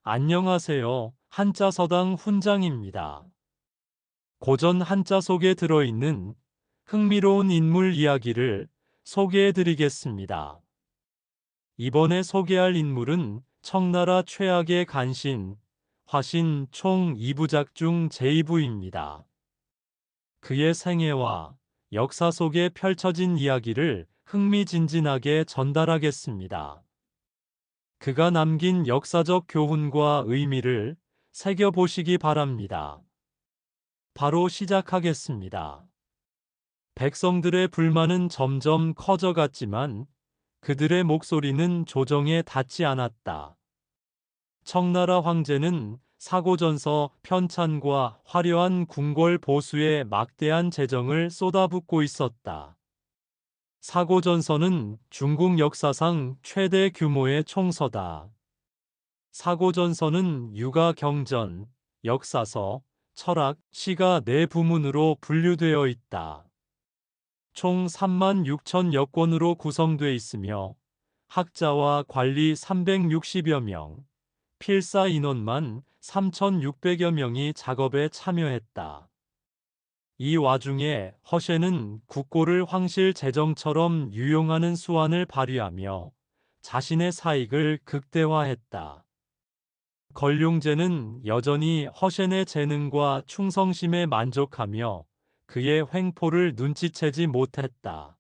안녕하세요. 한자서당 훈장입니다. 고전 한자 속에 들어있는 흥미로운 인물 이야기를 소개해 드리겠습니다. 이번에 소개할 인물은 청나라 최악의 간신, 화신 총 2부작 중 제2부입니다. 그의 생애와 역사 속에 펼쳐진 이야기를 흥미진진하게 전달하겠습니다. 그가 남긴 역사적 교훈과 의미를 새겨보시기 바랍니다. 바로 시작하겠습니다. 백성들의 불만은 점점 커져갔지만 그들의 목소리는 조정에 닿지 않았다. 청나라 황제는 사고전서 편찬과 화려한 궁궐 보수에 막대한 재정을 쏟아붓고 있었다. 사고전서는 중국 역사상 최대 규모의 총서다. 사고전서는 육아 경전, 역사서, 철학, 시가 네 부문으로 분류되어 있다. 총 3만 6천여 권으로 구성돼 있으며 학자와 관리 360여 명, 필사 인원만 3,600여 명이 작업에 참여했다. 이 와중에 허쉐는 국고를 황실 재정처럼 유용하는 수완을 발휘하며 자신의 사익을 극대화했다. 걸륭제는 여전히 허셴의 재능과 충성심에 만족하며 그의 횡포를 눈치채지 못했다.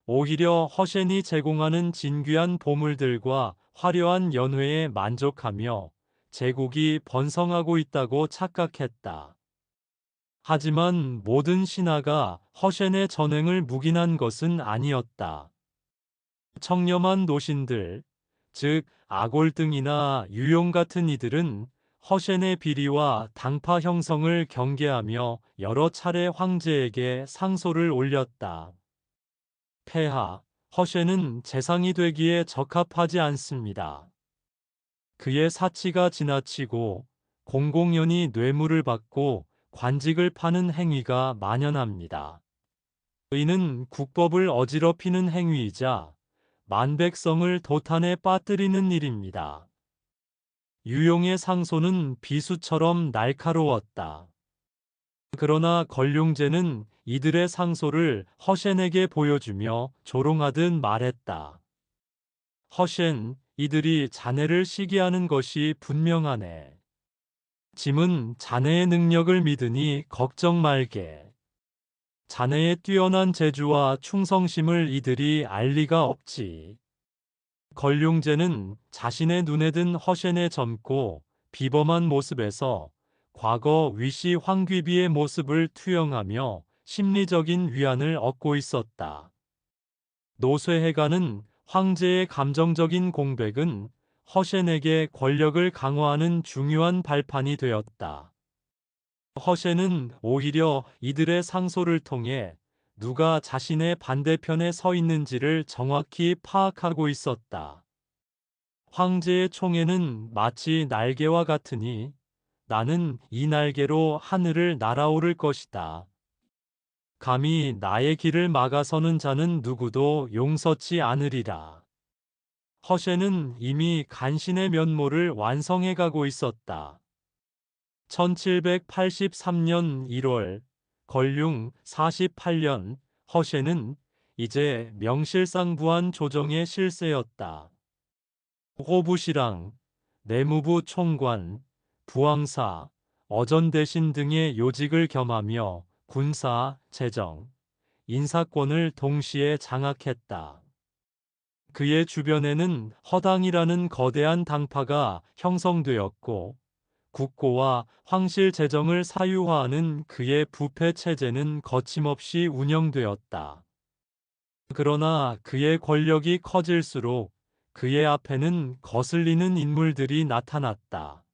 오히려 허셴이 제공하는 진귀한 보물들과 화려한 연회에 만족하며 제국이 번성하고 있다고 착각했다. 하지만 모든 신하가 허셴의 전횡을 묵인한 것은 아니었다. 청렴한 노신들, 즉 아골등이나 유용 같은 이들은 허셴의 비리와 당파 형성을 경계하며 여러 차례 황제에게 상소를 올렸다. 폐하, 허셴은 재상이 되기에 적합하지 않습니다. 그의 사치가 지나치고 공공연히 뇌물을 받고 관직을 파는 행위가 만연합니다. 이는 국법을 어지럽히는 행위이자 만백성을 도탄에 빠뜨리는 일입니다. 유용의 상소는 비수처럼 날카로웠다. 그러나 걸륭제는 이들의 상소를 허셴에게 보여주며 조롱하듯 말했다. 허셴, 이들이 자네를 시기하는 것이 분명하네. 짐은 자네의 능력을 믿으니 걱정 말게. 자네의 뛰어난 재주와 충성심을 이들이 알 리가 없지. 걸륭제는 자신의 눈에 든 허셴의 젊고 비범한 모습에서 과거 위시 황귀비의 모습을 투영하며 심리적인 위안을 얻고 있었다. 노쇠해가는 황제의 감정적인 공백은 허셴에게 권력을 강화하는 중요한 발판이 되었다. 허셴은 오히려 이들의 상소를 통해 누가 자신의 반대편에 서 있는지를 정확히 파악하고 있었다. 황제의 총에는 마치 날개와 같으니 나는 이 날개로 하늘을 날아오를 것이다. 감히 나의 길을 막아서는 자는 누구도 용서치 않으리라. 허쉐는 이미 간신의 면모를 완성해 가고 있었다. 1783년 1월, 걸륭 48년, 허쉐는 이제 명실상부한 조정의 실세였다. 호부시랑, 내무부 총관, 부황사, 어전대신 등의 요직을 겸하며 군사, 재정, 인사권을 동시에 장악했다. 그의 주변에는 허당이라는 거대한 당파가 형성되었고 국고와 황실 재정을 사유화하는 그의 부패 체제는 거침없이 운영되었다. 그러나 그의 권력이 커질수록 그의 앞에는 거슬리는 인물들이 나타났다.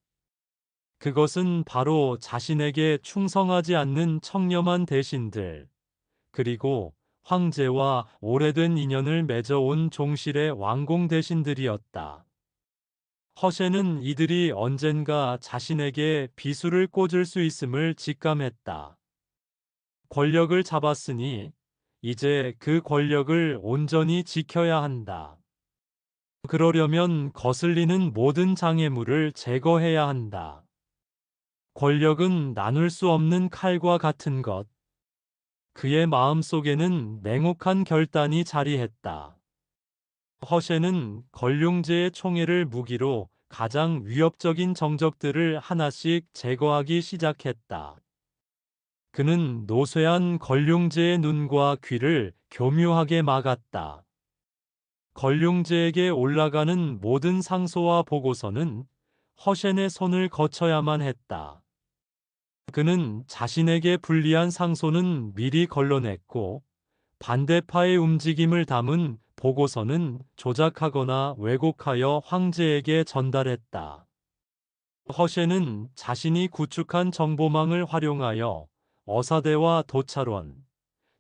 그것은 바로 자신에게 충성하지 않는 청렴한 대신들, 그리고 황제와 오래된 인연을 맺어온 종실의 왕공 대신들이었다. 허쉐는 이들이 언젠가 자신에게 비수를 꽂을 수 있음을 직감했다. 권력을 잡았으니 이제 그 권력을 온전히 지켜야 한다. 그러려면 거슬리는 모든 장애물을 제거해야 한다. 권력은 나눌 수 없는 칼과 같은 것. 그의 마음속에는 냉혹한 결단이 자리했다. 허셰는 걸륭제의 총애를 무기로 가장 위협적인 정적들을 하나씩 제거하기 시작했다. 그는 노쇠한 걸륭제의 눈과 귀를 교묘하게 막았다. 걸륭제에게 올라가는 모든 상소와 보고서는 허셴의 손을 거쳐야만 했다. 그는 자신에게 불리한 상소는 미리 걸러냈고 반대파의 움직임을 담은 보고서는 조작하거나 왜곡하여 황제에게 전달했다. 허셰는 자신이 구축한 정보망을 활용하여 어사대와 도찰원,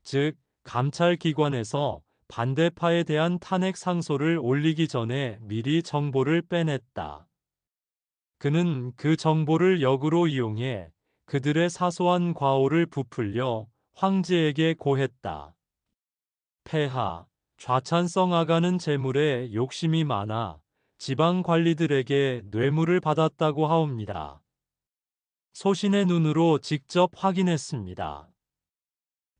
즉 감찰기관에서 반대파에 대한 탄핵 상소를 올리기 전에 미리 정보를 빼냈다. 그는 그 정보를 역으로 이용해 그들의 사소한 과오를 부풀려 황제에게 고했다. 폐하, 좌찬성 아가는 재물에 욕심이 많아 지방 관리들에게 뇌물을 받았다고 하옵니다. 소신의 눈으로 직접 확인했습니다.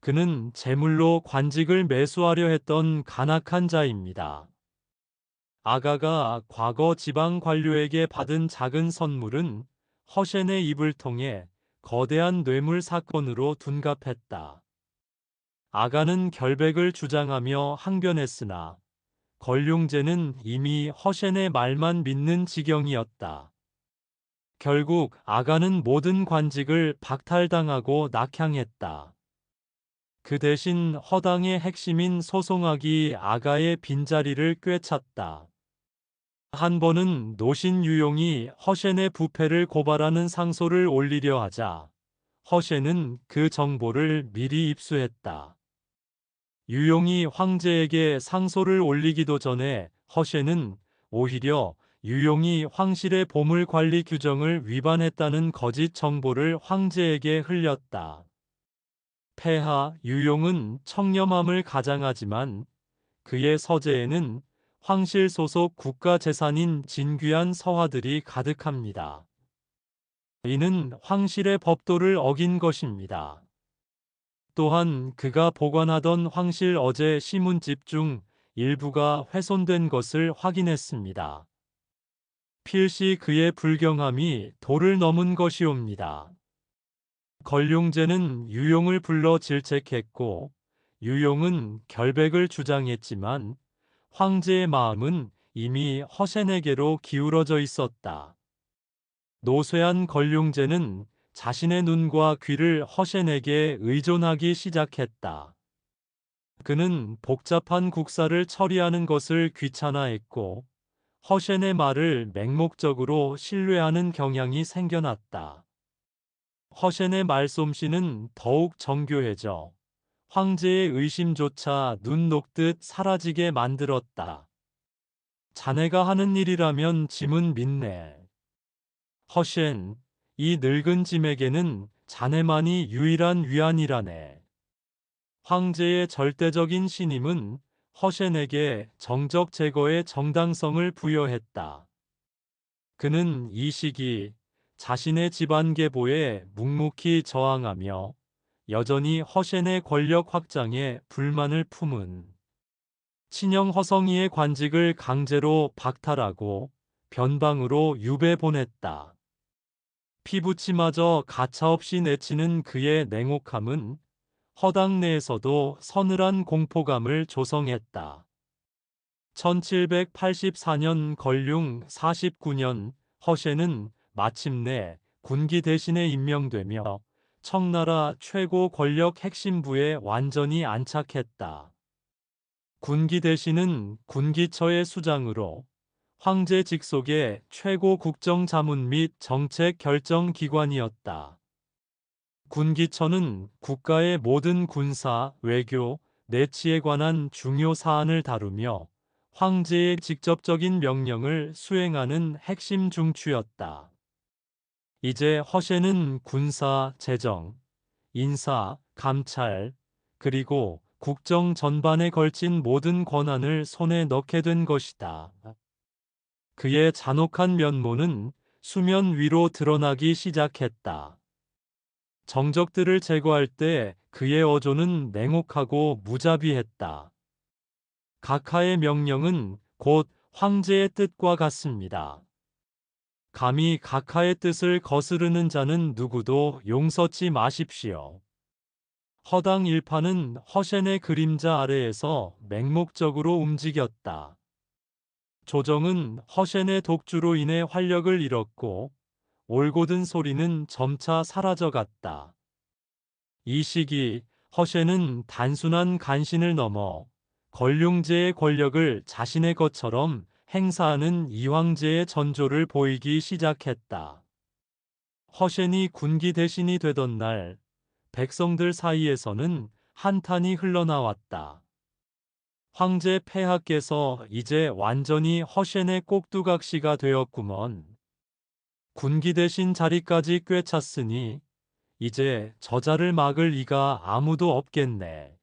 그는 재물로 관직을 매수하려 했던 간악한 자입니다. 아가가 과거 지방 관료에게 받은 작은 선물은 허셴의 입을 통해 거대한 뇌물 사건으로 둔갑했다. 아가는 결백을 주장하며 항변했으나 걸륭제는 이미 허셴의 말만 믿는 지경이었다. 결국 아가는 모든 관직을 박탈당하고 낙향했다. 그 대신 허당의 핵심인 소송학이 아가의 빈자리를 꿰찼다. 한 번은 노신 유용이 허셴의 부패를 고발하는 상소를 올리려 하자 허셴은 그 정보를 미리 입수했다. 유용이 황제에게 상소를 올리기도 전에 허셴은 오히려 유용이 황실의 보물 관리 규정을 위반했다는 거짓 정보를 황제에게 흘렸다. 폐하 유용은 청렴함을 가장하지만 그의 서재에는 황실 소속 국가재산인 진귀한 서화들이 가득합니다. 이는 황실의 법도를 어긴 것입니다. 또한 그가 보관하던 황실 어제 시문집 중 일부가 훼손된 것을 확인했습니다. 필시 그의 불경함이 도를 넘은 것이옵니다. 걸륭제는 유용을 불러 질책했고 유용은 결백을 주장했지만 황제의 마음은 이미 허센에게로 기울어져 있었다. 노쇠한 걸륭제는 자신의 눈과 귀를 허센에게 의존하기 시작했다. 그는 복잡한 국사를 처리하는 것을 귀찮아했고 허센의 말을 맹목적으로 신뢰하는 경향이 생겨났다. 허센의 말솜씨는 더욱 정교해져 황제의 의심조차 눈 녹듯 사라지게 만들었다. 자네가 하는 일이라면 짐은 믿네. 허셴, 이 늙은 짐에게는 자네만이 유일한 위안이라네. 황제의 절대적인 신임은 허셴에게 정적 제거의 정당성을 부여했다. 그는 이 시기 자신의 집안 계보에 묵묵히 저항하며 여전히 허셴의 권력 확장에 불만을 품은 친형 허성이의 관직을 강제로 박탈하고 변방으로 유배 보냈다. 피부치마저 가차없이 내치는 그의 냉혹함은 허당 내에서도 서늘한 공포감을 조성했다. 1784년 걸륭 49년 허셰는 마침내 군기 대신에 임명되며 청나라 최고 권력 핵심부에 완전히 안착했다. 군기 대신은 군기처의 수장으로 황제 직속의 최고 국정자문 및 정책 결정 기관이었다. 군기처는 국가의 모든 군사, 외교, 내치에 관한 중요 사안을 다루며 황제의 직접적인 명령을 수행하는 핵심 중추였다. 이제 허셰는 군사, 재정, 인사, 감찰, 그리고 국정 전반에 걸친 모든 권한을 손에 넣게 된 것이다. 그의 잔혹한 면모는 수면 위로 드러나기 시작했다. 정적들을 제거할 때 그의 어조는 냉혹하고 무자비했다. 각하의 명령은 곧 황제의 뜻과 같습니다. 감히 각하의 뜻을 거스르는 자는 누구도 용서치 마십시오. 허당 일파는 허셴의 그림자 아래에서 맹목적으로 움직였다. 조정은 허셴의 독주로 인해 활력을 잃었고 올곧은 소리는 점차 사라져갔다. 이 시기 허셴은 단순한 간신을 넘어 걸륭제의 권력을 자신의 것처럼 행사하는 이황제의 전조를 보이기 시작했다. 허셴이 군기 대신이 되던 날 백성들 사이에서는 한탄이 흘러나왔다. 황제 폐하께서 이제 완전히 허셴의 꼭두각시가 되었구먼. 군기 대신 자리까지 꿰찼으니 이제 저자를 막을 이가 아무도 없겠네.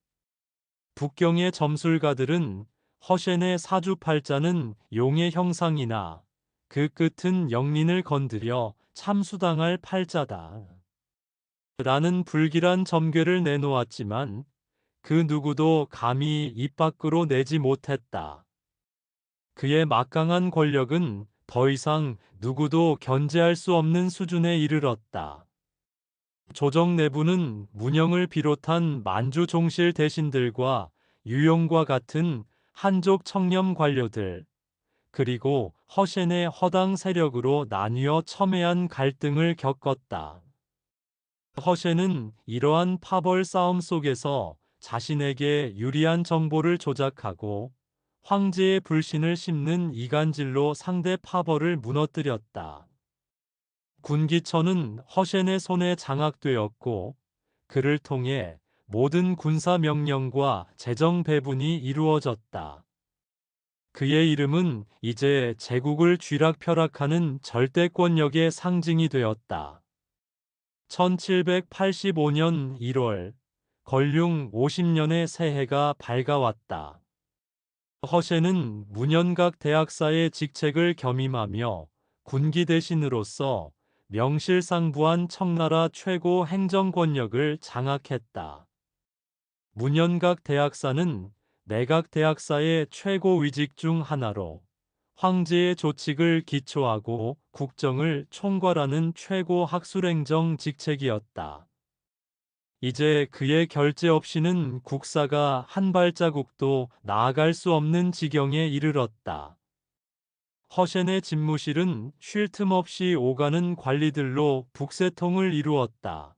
북경의 점술가들은 허셴의 사주팔자는 용의 형상이나 그 끝은 영린을 건드려 참수당할 팔자다. 라는 불길한 점괘를 내놓았지만 그 누구도 감히 입 밖으로 내지 못했다. 그의 막강한 권력은 더 이상 누구도 견제할 수 없는 수준에 이르렀다. 조정 내부는 문영을 비롯한 만주 종실 대신들과 유용과 같은 한족 청렴 관료들, 그리고 허셴의 허당 세력으로 나뉘어 첨예한 갈등을 겪었다. 허셴은 이러한 파벌 싸움 속에서 자신에게 유리한 정보를 조작하고 황제의 불신을 심는 이간질로 상대 파벌을 무너뜨렸다. 군기천은 허셴의 손에 장악되었고 그를 통해 모든 군사 명령과 재정 배분이 이루어졌다. 그의 이름은 이제 제국을 쥐락펴락하는 절대권력의 상징이 되었다. 1785년 1월 걸륭 50년의 새해가 밝아왔다. 허셴은 문현각 대학사의 직책을 겸임하며 군기 대신으로서 명실상부한 청나라 최고 행정권력을 장악했다. 문현각 대학사는 내각 대학사의 최고 위직 중 하나로 황제의 조칙을 기초하고 국정을 총괄하는 최고 학술행정 직책이었다. 이제 그의 결재 없이는 국사가 한 발자국도 나아갈 수 없는 지경에 이르렀다. 허셴의 집무실은 쉴 틈 없이 오가는 관리들로 북새통을 이루었다.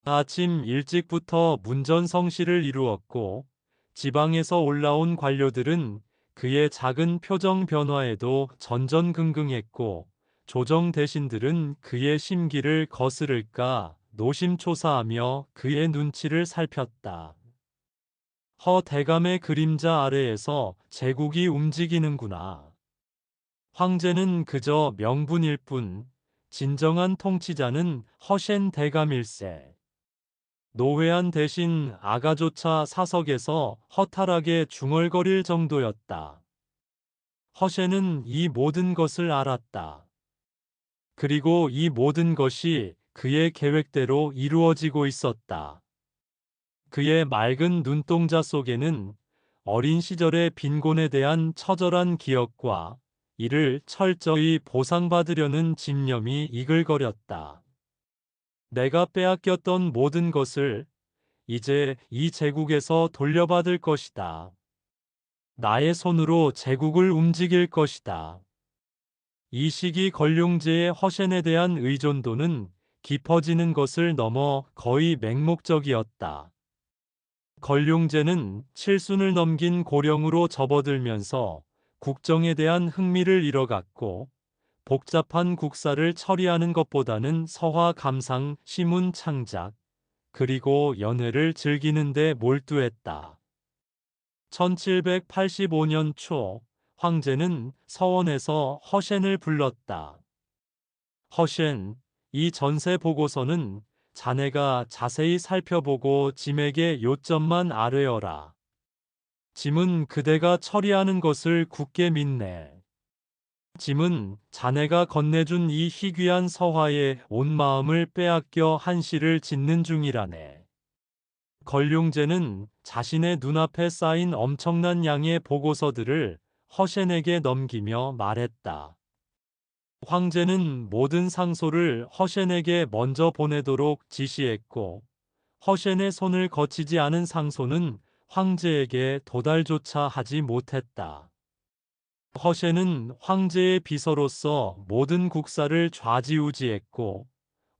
아침 일찍부터 문전성시를 이루었고 지방에서 올라온 관료들은 그의 작은 표정 변화에도 전전긍긍했고 조정 대신들은 그의 심기를 거스를까 노심초사하며 그의 눈치를 살폈다. 허 대감의 그림자 아래에서 제국이 움직이는구나. 황제는 그저 명분일 뿐 진정한 통치자는 허셴 대감일세. 노회한 대신 아가조차 사석에서 허탈하게 중얼거릴 정도였다. 허셴은 이 모든 것을 알았다. 그리고 이 모든 것이 그의 계획대로 이루어지고 있었다. 그의 맑은 눈동자 속에는 어린 시절의 빈곤에 대한 처절한 기억과 이를 철저히 보상받으려는 집념이 이글거렸다. 내가 빼앗겼던 모든 것을 이제 이 제국에서 돌려받을 것이다. 나의 손으로 제국을 움직일 것이다. 이 시기 걸륭제의 허셴에 대한 의존도는 깊어지는 것을 넘어 거의 맹목적이었다. 걸륭제는 칠순을 넘긴 고령으로 접어들면서 국정에 대한 흥미를 잃어갔고 복잡한 국사를 처리하는 것보다는 서화 감상, 시문 창작, 그리고 연회를 즐기는 데 몰두했다. 1785년 초 황제는 서원에서 허셴을 불렀다. 허셴, 이 전세 보고서는 자네가 자세히 살펴보고 짐에게 요점만 아뢰어라. 짐은 그대가 처리하는 것을 굳게 믿네. 짐은 자네가 건네준 이 희귀한 서화에 온 마음을 빼앗겨 한시를 짓는 중이라네. 걸룡제는 자신의 눈앞에 쌓인 엄청난 양의 보고서들을 허셴에게 넘기며 말했다. 황제는 모든 상소를 허셴에게 먼저 보내도록 지시했고, 허셴의 손을 거치지 않은 상소는 황제에게 도달조차 하지 못했다. 허셴은 황제의 비서로서 모든 국사를 좌지우지했고,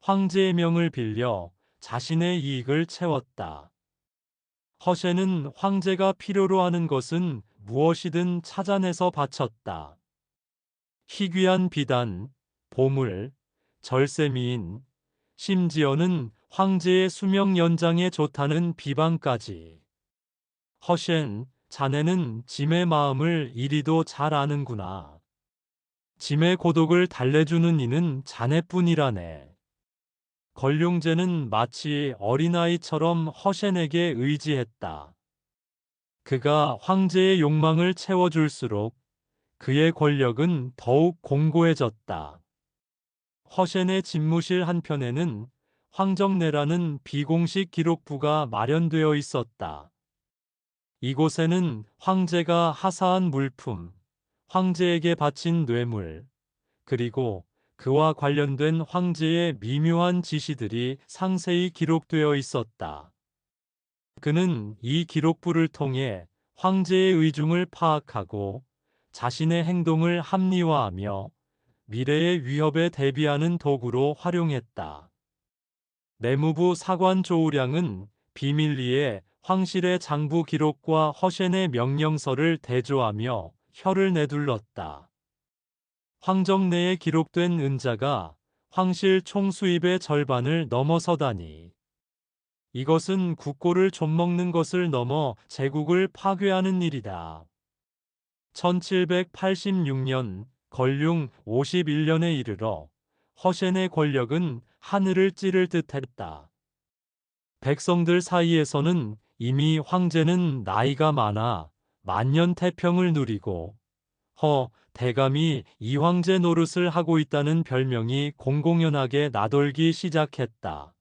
황제의 명을 빌려 자신의 이익을 채웠다. 허셴은 황제가 필요로 하는 것은 무엇이든 찾아내서 바쳤다. 희귀한 비단, 보물, 절세미인, 심지어는 황제의 수명 연장에 좋다는 비방까지. 허셴, 자네는 짐의 마음을 이리도 잘 아는구나. 짐의 고독을 달래주는 이는 자네뿐이라네. 걸룡제는 마치 어린아이처럼 허셴에게 의지했다. 그가 황제의 욕망을 채워줄수록 그의 권력은 더욱 공고해졌다. 허셴의 집무실 한편에는 황정내라는 비공식 기록부가 마련되어 있었다. 이곳에는 황제가 하사한 물품, 황제에게 바친 뇌물, 그리고 그와 관련된 황제의 미묘한 지시들이 상세히 기록되어 있었다. 그는 이 기록부를 통해 황제의 의중을 파악하고 자신의 행동을 합리화하며 미래의 위협에 대비하는 도구로 활용했다. 내무부 사관 조우량은 비밀리에 황실의 장부 기록과 허셴의 명령서를 대조하며 혀를 내둘렀다. 황정내에 기록된 은자가 황실 총수입의 절반을 넘어서다니. 이것은 국고를 좀먹는 것을 넘어 제국을 파괴하는 일이다. 1786년 걸륭 51년에 이르러 허셴의 권력은 하늘을 찌를 듯했다. 백성들 사이에서는 이미 황제는 나이가 많아 만년태평을 누리고 대감이 이황제 노릇을 하고 있다는 별명이 공공연하게 나돌기 시작했다.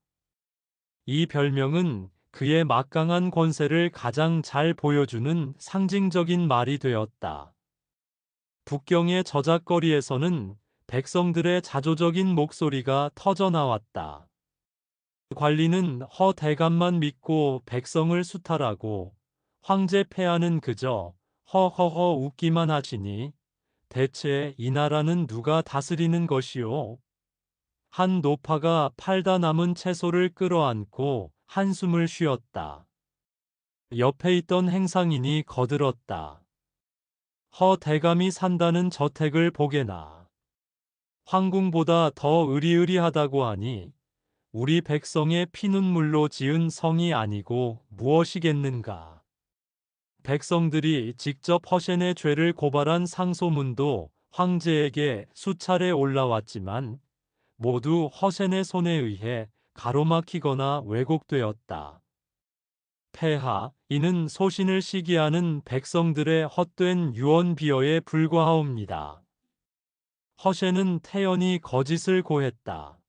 이 별명은 그의 막강한 권세를 가장 잘 보여주는 상징적인 말이 되었다. 북경의 저작거리에서는 백성들의 자조적인 목소리가 터져나왔다. 관리는 대감만 믿고 백성을 수탈하고 황제 폐하는 그저 허허허 웃기만 하시니 대체 이 나라는 누가 다스리는 것이오? 한 노파가 팔다 남은 채소를 끌어안고 한숨을 쉬었다. 옆에 있던 행상인이 거들었다. 대감이 산다는 저택을 보게나. 황궁보다 더 으리으리하다고 하니 우리 백성의 피눈물로 지은 성이 아니고 무엇이겠는가. 백성들이 직접 허셴의 죄를 고발한 상소문도 황제에게 수차례 올라왔지만 모두 허셴의 손에 의해 가로막히거나 왜곡되었다. 폐하, 이는 소신을 시기하는 백성들의 헛된 유언 비어에 불과하옵니다. 허셴은 태연히 거짓을 고했다.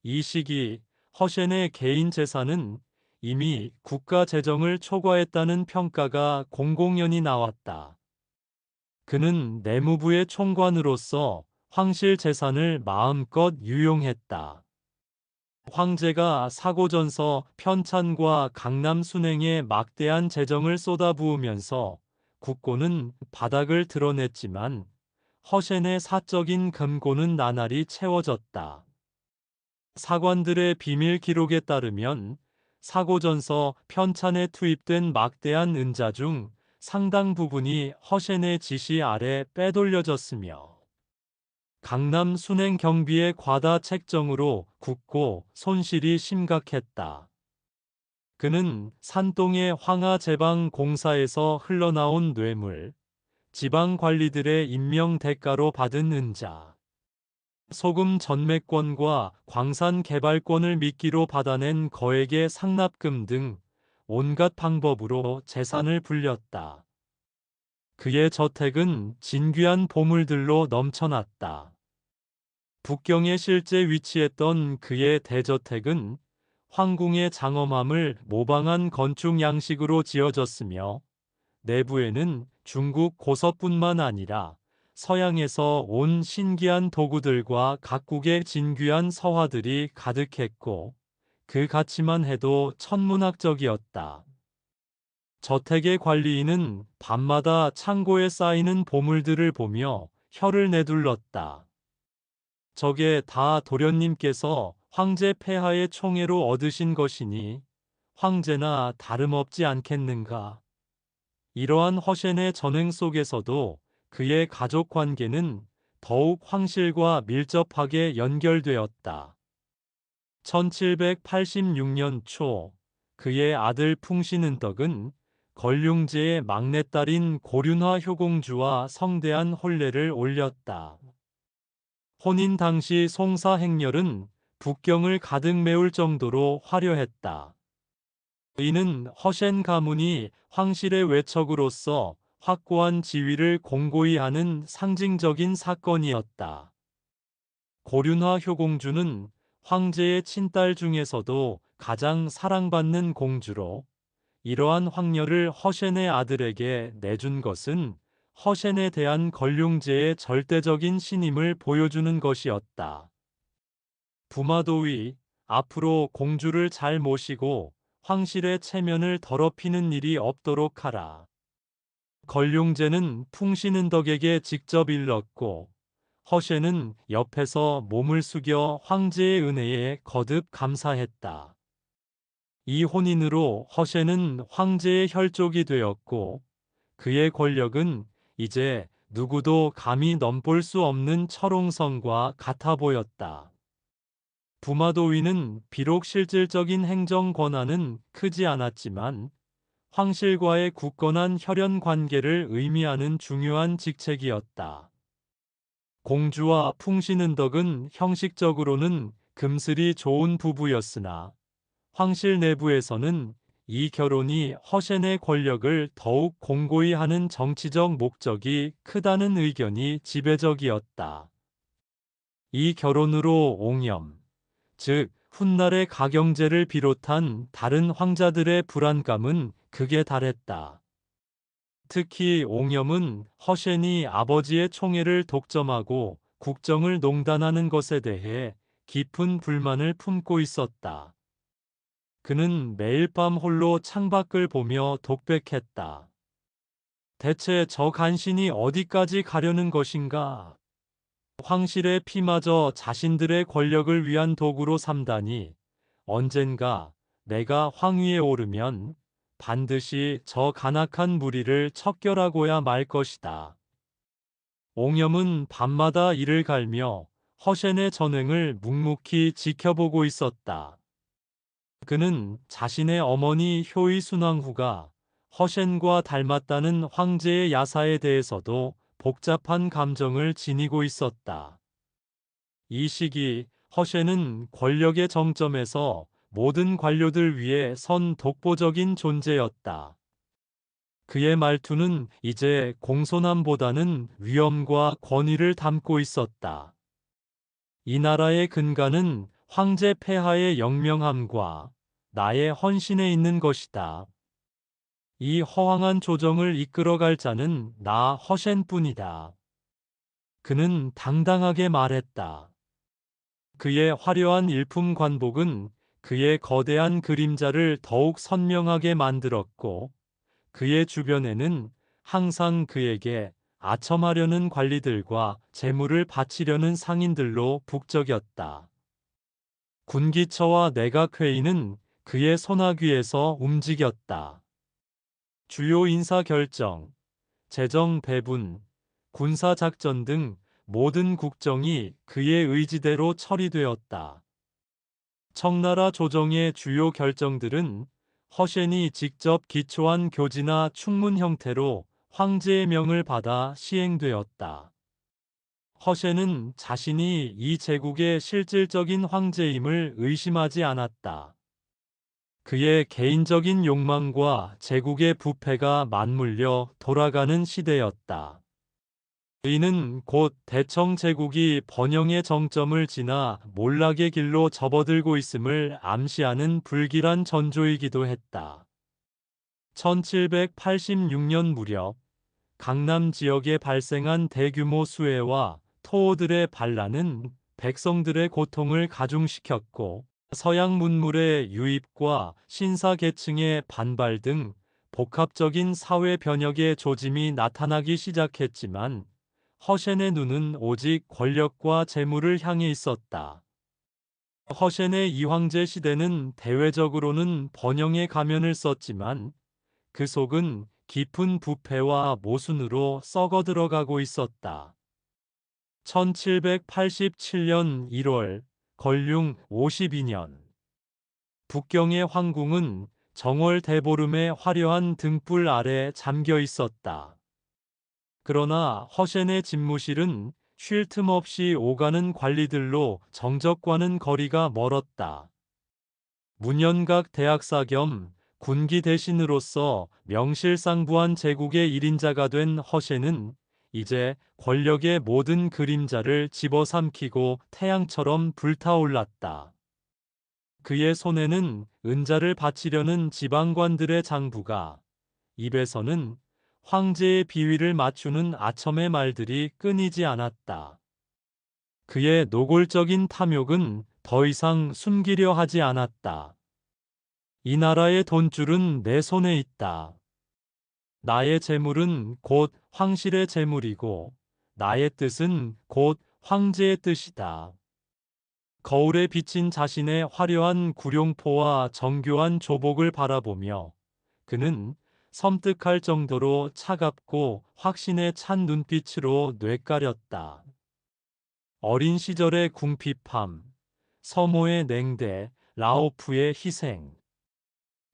이 시기 허셴의 개인 재산은 이미 국가 재정을 초과했다는 평가가 공공연히 나왔다. 그는 내무부의 총관으로서 황실 재산을 마음껏 유용했다. 황제가 사고전서 편찬과 강남 순행에 막대한 재정을 쏟아부으면서 국고는 바닥을 드러냈지만 허셴의 사적인 금고는 나날이 채워졌다. 사관들의 비밀 기록에 따르면 사고전서 편찬에 투입된 막대한 은자 중 상당 부분이 허셴의 지시 아래 빼돌려졌으며 강남 순행 경비의 과다 책정으로 국고 손실이 심각했다. 그는 산동의 황하제방 공사에서 흘러나온 뇌물, 지방 관리들의 임명 대가로 받은 은자, 소금 전매권과 광산 개발권을 미끼로 받아낸 거액의 상납금 등 온갖 방법으로 재산을 불렸다. 그의 저택은 진귀한 보물들로 넘쳐났다. 북경에 실제 위치했던 그의 대저택은 황궁의 장엄함을 모방한 건축 양식으로 지어졌으며, 내부에는 중국 고서뿐만 아니라 서양에서 온 신기한 도구들과 각국의 진귀한 서화들이 가득했고, 그 가치만 해도 천문학적이었다. 저택의 관리인은 밤마다 창고에 쌓이는 보물들을 보며 혀를 내둘렀다. 저게 다 도련님께서 황제 폐하의 총애로 얻으신 것이니 황제나 다름없지 않겠는가. 이러한 허센의 전횡 속에서도 그의 가족 관계는 더욱 황실과 밀접하게 연결되었다. 1786년 초 그의 아들 풍신은덕은 걸륭제의 막내딸인 고륜화 효공주와 성대한 혼례를 올렸다. 혼인 당시 송사 행렬은 북경을 가득 메울 정도로 화려했다. 이는 허센 가문이 황실의 외척으로서 확고한 지위를 공고히 하는 상징적인 사건이었다. 고륜화 효공주는 황제의 친딸 중에서도 가장 사랑받는 공주로, 이러한 황녀를 허센의 아들에게 내준 것은 허센에 대한 걸륭제의 절대적인 신임을 보여주는 것이었다. 부마도위, 앞으로 공주를 잘 모시고 황실의 체면을 더럽히는 일이 없도록 하라. 걸륭제는 풍신은덕에게 직접 일렀고, 허센은 옆에서 몸을 숙여 황제의 은혜에 거듭 감사했다. 이 혼인으로 허센은 황제의 혈족이 되었고, 그의 권력은 이제 누구도 감히 넘볼 수 없는 철옹성과 같아 보였다. 부마도위는 비록 실질적인 행정 권한은 크지 않았지만 황실과의 굳건한 혈연 관계를 의미하는 중요한 직책이었다. 공주와 풍신은덕은 형식적으로는 금슬이 좋은 부부였으나 황실 내부에서는 이 결혼이 허센의 권력을 더욱 공고히 하는 정치적 목적이 크다는 의견이 지배적이었다. 이 결혼으로 옹염, 즉 훗날의 가경제를 비롯한 다른 황자들의 불안감은 극에 달했다. 특히 옹염은 허센이 아버지의 총애를 독점하고 국정을 농단하는 것에 대해 깊은 불만을 품고 있었다. 그는 매일 밤 홀로 창밖을 보며 독백했다. 대체 저 간신이 어디까지 가려는 것인가? 황실의 피마저 자신들의 권력을 위한 도구로 삼다니, 언젠가 내가 황위에 오르면 반드시 저 간악한 무리를 척결하고야 말 것이다. 옹염은 밤마다 이를 갈며 허센의 전횡을 묵묵히 지켜보고 있었다. 그는 자신의 어머니 효의 순왕후가 허센과 닮았다는 황제의 야사에 대해서도 복잡한 감정을 지니고 있었다. 이 시기 허센은 권력의 정점에서 모든 관료들 위해 선 독보적인 존재였다. 그의 말투는 이제 공손함보다는 위엄과 권위를 담고 있었다. 이 나라의 근간은 황제 폐하의 영명함과 나의 헌신에 있는 것이다. 이 허황한 조정을 이끌어갈 자는 나 허센뿐이다. 그는 당당하게 말했다. 그의 화려한 일품 관복은 그의 거대한 그림자를 더욱 선명하게 만들었고, 그의 주변에는 항상 그에게 아첨하려는 관리들과 재물을 바치려는 상인들로 북적였다. 군기처와 내각회의는 그의 손아귀에서 움직였다. 주요 인사 결정, 재정 배분, 군사작전 등 모든 국정이 그의 의지대로 처리되었다. 청나라 조정의 주요 결정들은 허센이 직접 기초한 교지나 충문 형태로 황제의 명을 받아 시행되었다. 허센은 자신이 이 제국의 실질적인 황제임을 의심하지 않았다. 그의 개인적인 욕망과 제국의 부패가 맞물려 돌아가는 시대였다. 이는 곧 대청 제국이 번영의 정점을 지나 몰락의 길로 접어들고 있음을 암시하는 불길한 전조이기도 했다. 1786년 무렵 강남 지역에 발생한 대규모 수해와 토호들의 반란은 백성들의 고통을 가중시켰고, 서양 문물의 유입과 신사 계층의 반발 등 복합적인 사회 변혁의 조짐이 나타나기 시작했지만, 허센의 눈은 오직 권력과 재물을 향해 있었다. 허센의 이황제 시대는 대외적으로는 번영의 가면을 썼지만 그 속은 깊은 부패와 모순으로 썩어 들어가고 있었다. 1787년 1월 걸륭 52년 북경의 황궁은 정월 대보름의 화려한 등불 아래 잠겨 있었다. 그러나 허센의 집무실은 쉴 틈 없이 오가는 관리들로 정적과는 거리가 멀었다. 문현각 대학사 겸 군기 대신으로서 명실상부한 제국의 1인자가 된 허센은 이제 권력의 모든 그림자를 집어삼키고 태양처럼 불타올랐다. 그의 손에는 은자를 바치려는 지방관들의 장부가, 입에서는 황제의 비위를 맞추는 아첨의 말들이 끊이지 않았다. 그의 노골적인 탐욕은 더 이상 숨기려 하지 않았다. 이 나라의 돈줄은 내 손에 있다. 나의 재물은 곧 황실의 재물이고 나의 뜻은 곧 황제의 뜻이다. 거울에 비친 자신의 화려한 구룡포와 정교한 조복을 바라보며 그는 섬뜩할 정도로 차갑고 확신에 찬 눈빛으로 뇌까렸다. 어린 시절의 궁핍함, 서모의 냉대, 라오프의 희생.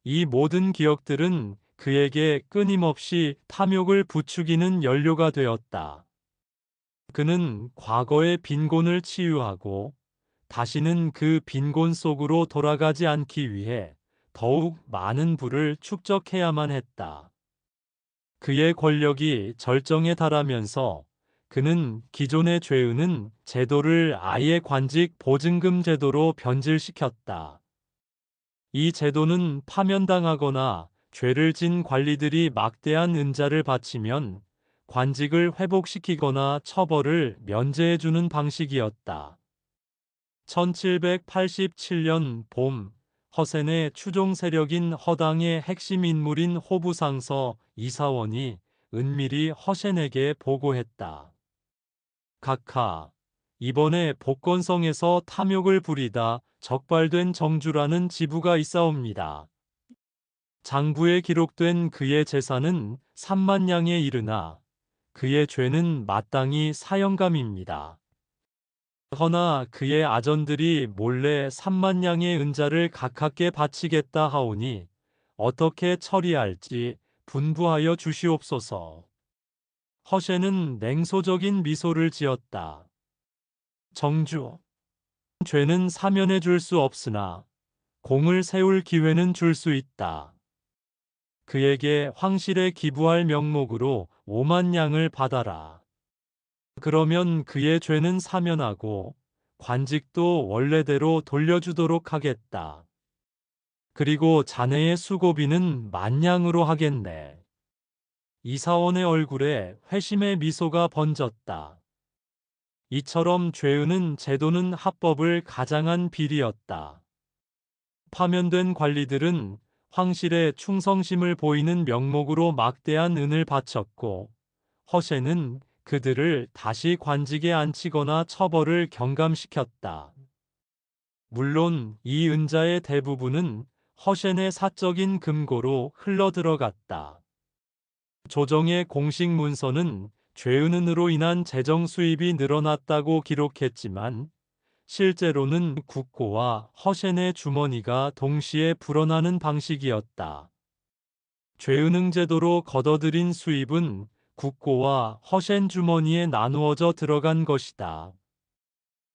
이 모든 기억들은 그에게 끊임없이 탐욕을 부추기는 연료가 되었다. 그는 과거의 빈곤을 치유하고 다시는 그 빈곤 속으로 돌아가지 않기 위해 더욱 많은 부를 축적해야만 했다. 그의 권력이 절정에 달하면서 그는 기존의 죄은은 제도를 아예 관직 보증금 제도로 변질시켰다. 이 제도는 파면당하거나 죄를 진 관리들이 막대한 은자를 바치면 관직을 회복시키거나 처벌을 면제해주는 방식이었다. 1787년 봄, 허센의 추종 세력인 허당의 핵심 인물인 호부상서 이사원이 은밀히 허센에게 보고했다. 각하, 이번에 복건성에서 탐욕을 부리다 적발된 정주라는 지부가 있사옵니다. 장부에 기록된 그의 재산은 3만 냥에 이르나 그의 죄는 마땅히 사형감입니다. 허나 그의 아전들이 몰래 3만 냥의 은자를 각하께 바치겠다 하오니 어떻게 처리할지 분부하여 주시옵소서. 허센은 냉소적인 미소를 지었다. 정주, 죄는 사면해 줄 수 없으나 공을 세울 기회는 줄 수 있다. 그에게 황실에 기부할 명목으로 5만 냥을 받아라. 그러면 그의 죄는 사면하고 관직도 원래대로 돌려주도록 하겠다. 그리고 자네의 수고비는 만냥으로 하겠네. 이사원의 얼굴에 회심의 미소가 번졌다. 이처럼 죄은은 제도는 합법을 가장한 비리였다. 파면된 관리들은 황실에 충성심을 보이는 명목으로 막대한 은을 바쳤고 허센은 그들을 다시 관직에 앉히거나 처벌을 경감시켰다. 물론 이 은자의 대부분은 허센의 사적인 금고로 흘러들어갔다. 조정의 공식 문서는 죄은으로 인한 재정 수입이 늘어났다고 기록했지만 실제로는 국고와 허센의 주머니가 동시에 불어나는 방식이었다. 죄은응 제도로 거둬들인 수입은 국고와 허센 주머니에 나누어져 들어간 것이다.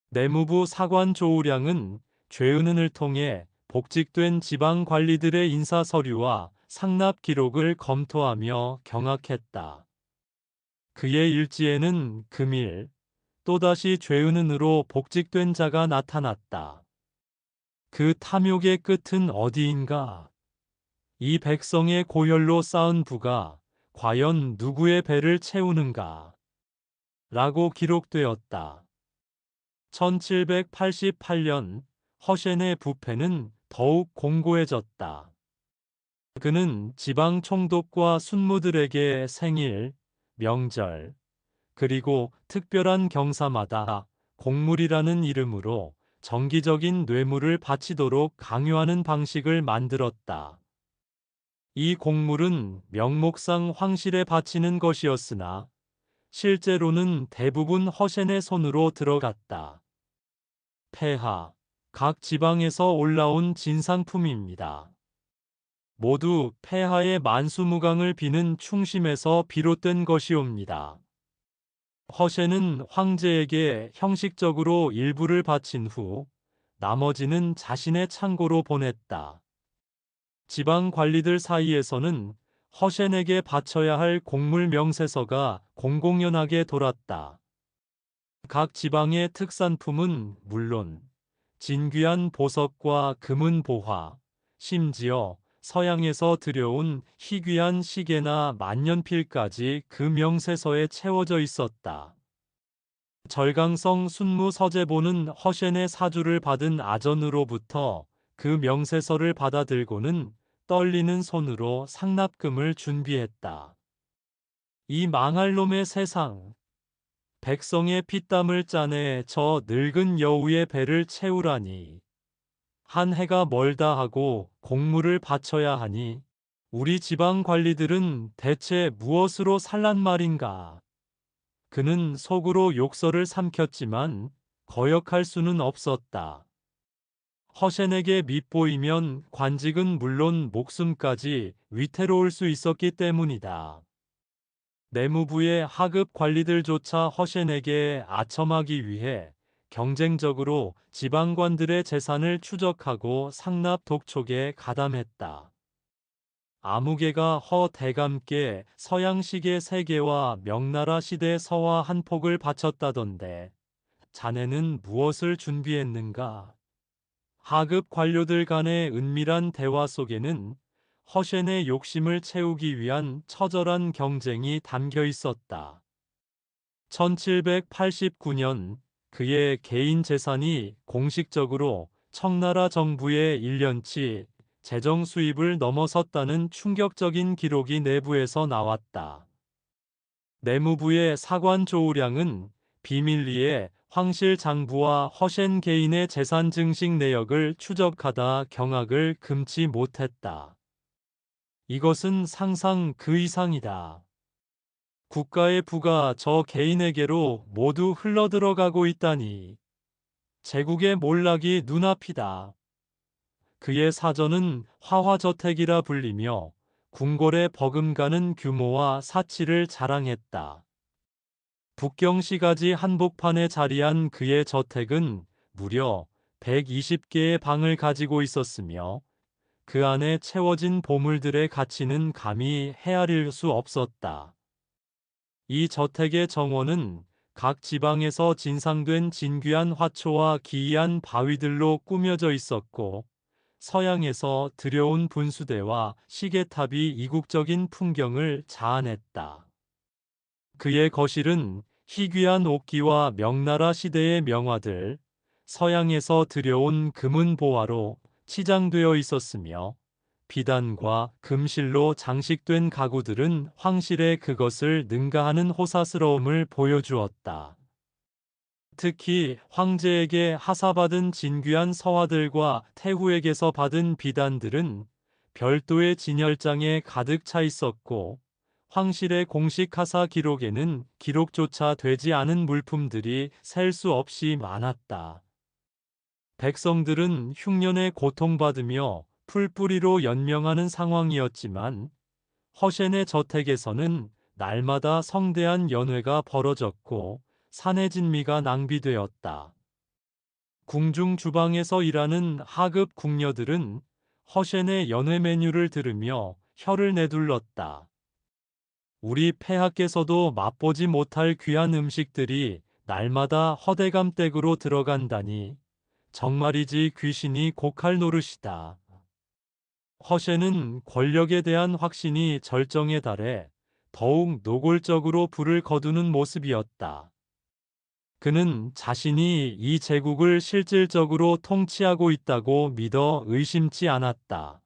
내무부 사관 조우량은 죄은은을 통해 복직된 지방 관리들의 인사 서류와 상납 기록을 검토하며 경악했다. 그의 일지에는 금일 또다시 죄은은으로 복직된 자가 나타났다. 그 탐욕의 끝은 어디인가? 이 백성의 고혈로 쌓은 부가 과연 누구의 배를 채우는가? 라고 기록되었다. 1788년 허셴의 부패는 더욱 공고해졌다. 그는 지방 총독과 순무들에게 생일, 명절, 그리고 특별한 경사마다 공물이라는 이름으로 정기적인 뇌물을 바치도록 강요하는 방식을 만들었다. 이 공물은 명목상 황실에 바치는 것이었으나 실제로는 대부분 허셴의 손으로 들어갔다. 폐하, 각 지방에서 올라온 진상품입니다. 모두 폐하의 만수무강을 비는 충심에서 비롯된 것이옵니다. 허셴은 황제에게 형식적으로 일부를 바친 후 나머지는 자신의 창고로 보냈다. 지방 관리들 사이에서는 허셴에게 바쳐야 할 공물 명세서가 공공연하게 돌았다. 각 지방의 특산품은 물론 진귀한 보석과 금은 보화, 심지어 서양에서 들여온 희귀한 시계나 만년필까지 그 명세서에 채워져 있었다. 절강성 순무 서재보는 허셴의 사주를 받은 아전으로부터 그 명세서를 받아들고는 떨리는 손으로 상납금을 준비했다. 이 망할 놈의 세상! 백성의 피땀을 짜내 저 늙은 여우의 배를 채우라니. 한 해가 멀다 하고 공물을 바쳐야 하니 우리 지방 관리들은 대체 무엇으로 살란 말인가? 그는 속으로 욕설을 삼켰지만 거역할 수는 없었다. 허셴에게 밉보이면 관직은 물론 목숨까지 위태로울 수 있었기 때문이다. 내무부의 하급 관리들조차 허셴에게 아첨하기 위해 경쟁적으로 지방관들의 재산을 추적하고 상납 독촉에 가담했다. 아무개가 허 대감께 서양시계 3개와 명나라 시대 서화 한 폭을 바쳤다던데 자네는 무엇을 준비했는가? 하급 관료들 간의 은밀한 대화 속에는 허셴의 욕심을 채우기 위한 처절한 경쟁이 담겨 있었다. 1789년 그의 개인 재산이 공식적으로 청나라 정부의 1년치 재정 수입을 넘어섰다는 충격적인 기록이 내부에서 나왔다. 내무부의 사관 조우량은 비밀리에 황실 장부와 허셴 개인의 재산 증식 내역을 추적하다 경악을 금치 못했다. 이것은 상상 그 이상이다. 국가의 부가 저 개인에게로 모두 흘러들어가고 있다니. 제국의 몰락이 눈앞이다. 그의 사전은 화화저택이라 불리며 궁궐에 버금가는 규모와 사치를 자랑했다. 북경시가지 한복판에 자리한 그의 저택은 무려 120개의 방을 가지고 있었으며 그 안에 채워진 보물들의 가치는 감히 헤아릴 수 없었다. 이 저택의 정원은 각 지방에서 진상된 진귀한 화초와 기이한 바위들로 꾸며져 있었고 서양에서 들여온 분수대와 시계탑이 이국적인 풍경을 자아냈다. 그의 거실은 희귀한 옥기와 명나라 시대의 명화들, 서양에서 들여온 금은 보화로 치장되어 있었으며 비단과 금실로 장식된 가구들은 황실의 그것을 능가하는 호사스러움을 보여주었다. 특히 황제에게 하사받은 진귀한 서화들과 태후에게서 받은 비단들은 별도의 진열장에 가득 차 있었고 황실의 공식 하사 기록에는 기록조차 되지 않은 물품들이 셀 수 없이 많았다. 백성들은 흉년에 고통받으며 풀뿌리로 연명하는 상황이었지만 허셴의 저택에서는 날마다 성대한 연회가 벌어졌고 산의 진미가 낭비되었다. 궁중 주방에서 일하는 하급 궁녀들은 허셴의 연회 메뉴를 들으며 혀를 내둘렀다. 우리 폐하께서도 맛보지 못할 귀한 음식들이 날마다 허대감 댁으로 들어간다니 정말이지 귀신이 곡할 노릇이다. 허셴은 권력에 대한 확신이 절정에 달해 더욱 노골적으로 불을 거두는 모습이었다. 그는 자신이 이 제국을 실질적으로 통치하고 있다고 믿어 의심치 않았다.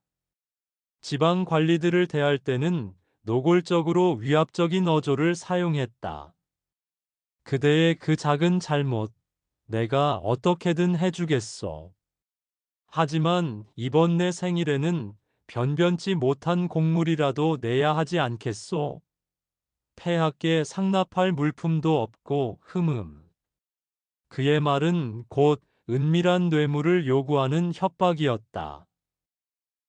지방 관리들을 대할 때는 노골적으로 위압적인 어조를 사용했다. 그대의 그 작은 잘못, 내가 어떻게든 해주겠소. 하지만 이번 내 생일에는 변변치 못한 곡물이라도 내야 하지 않겠소? 폐하께 상납할 물품도 없고 그의 말은 곧 은밀한 뇌물을 요구하는 협박이었다.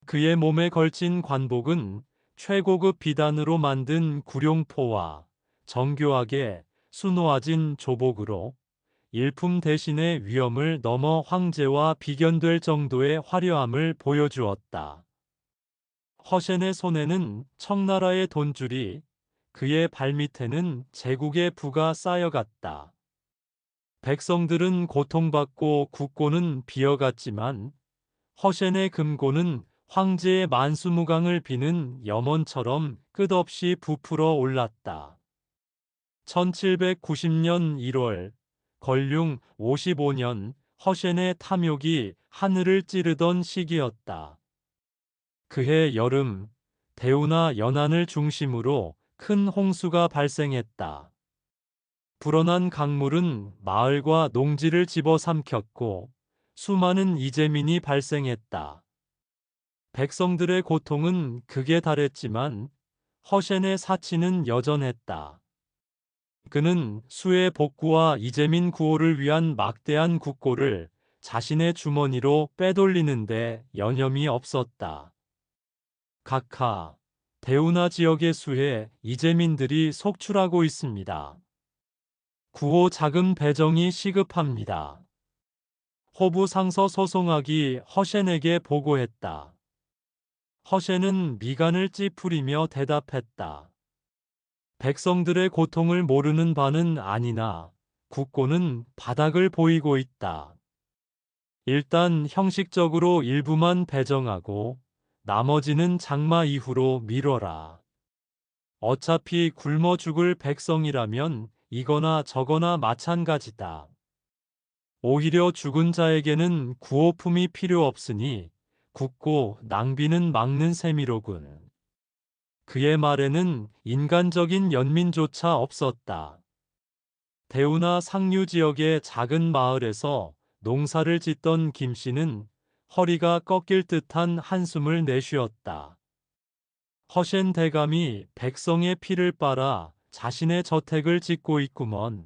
그의 몸에 걸친 관복은 최고급 비단으로 만든 구룡포와 정교하게 수놓아진 조복으로 일품 대신의 위엄을 넘어 황제와 비견될 정도의 화려함을 보여주었다. 허셴의 손에는 청나라의 돈줄이, 그의 발밑에는 제국의 부가 쌓여갔다. 백성들은 고통받고 국고는 비어갔지만 허셴의 금고는 황제의 만수무강을 비는 염원처럼 끝없이 부풀어 올랐다. 1790년 1월, 걸륭 55년, 허셴의 탐욕이 하늘을 찌르던 시기였다. 그해 여름, 대우나 연안을 중심으로 큰 홍수가 발생했다. 불어난 강물은 마을과 농지를 집어삼켰고 수많은 이재민이 발생했다. 백성들의 고통은 극에 달했지만 허셴의 사치는 여전했다. 그는 수의 복구와 이재민 구호를 위한 막대한 국고를 자신의 주머니로 빼돌리는데 여념이 없었다. 각하, 대우나 지역의 수에 이재민들이 속출하고 있습니다. 구호 자금 배정이 시급합니다. 호부 상서 소송하기 허셴에게 보고했다. 허셴은 미간을 찌푸리며 대답했다. 백성들의 고통을 모르는 바는 아니나 국고는 바닥을 보이고 있다. 일단 형식적으로 일부만 배정하고 나머지는 장마 이후로 미뤄라. 어차피 굶어 죽을 백성이라면 이거나 저거나 마찬가지다. 오히려 죽은 자에게는 구호품이 필요 없으니 국고 낭비는 막는 셈이로군. 그의 말에는 인간적인 연민조차 없었다. 대우나 상류 지역의 작은 마을에서 농사를 짓던 김 씨는 허리가 꺾일 듯한 한숨을 내쉬었다. 허셴 대감이 백성의 피를 빨아 자신의 저택을 짓고 있구먼.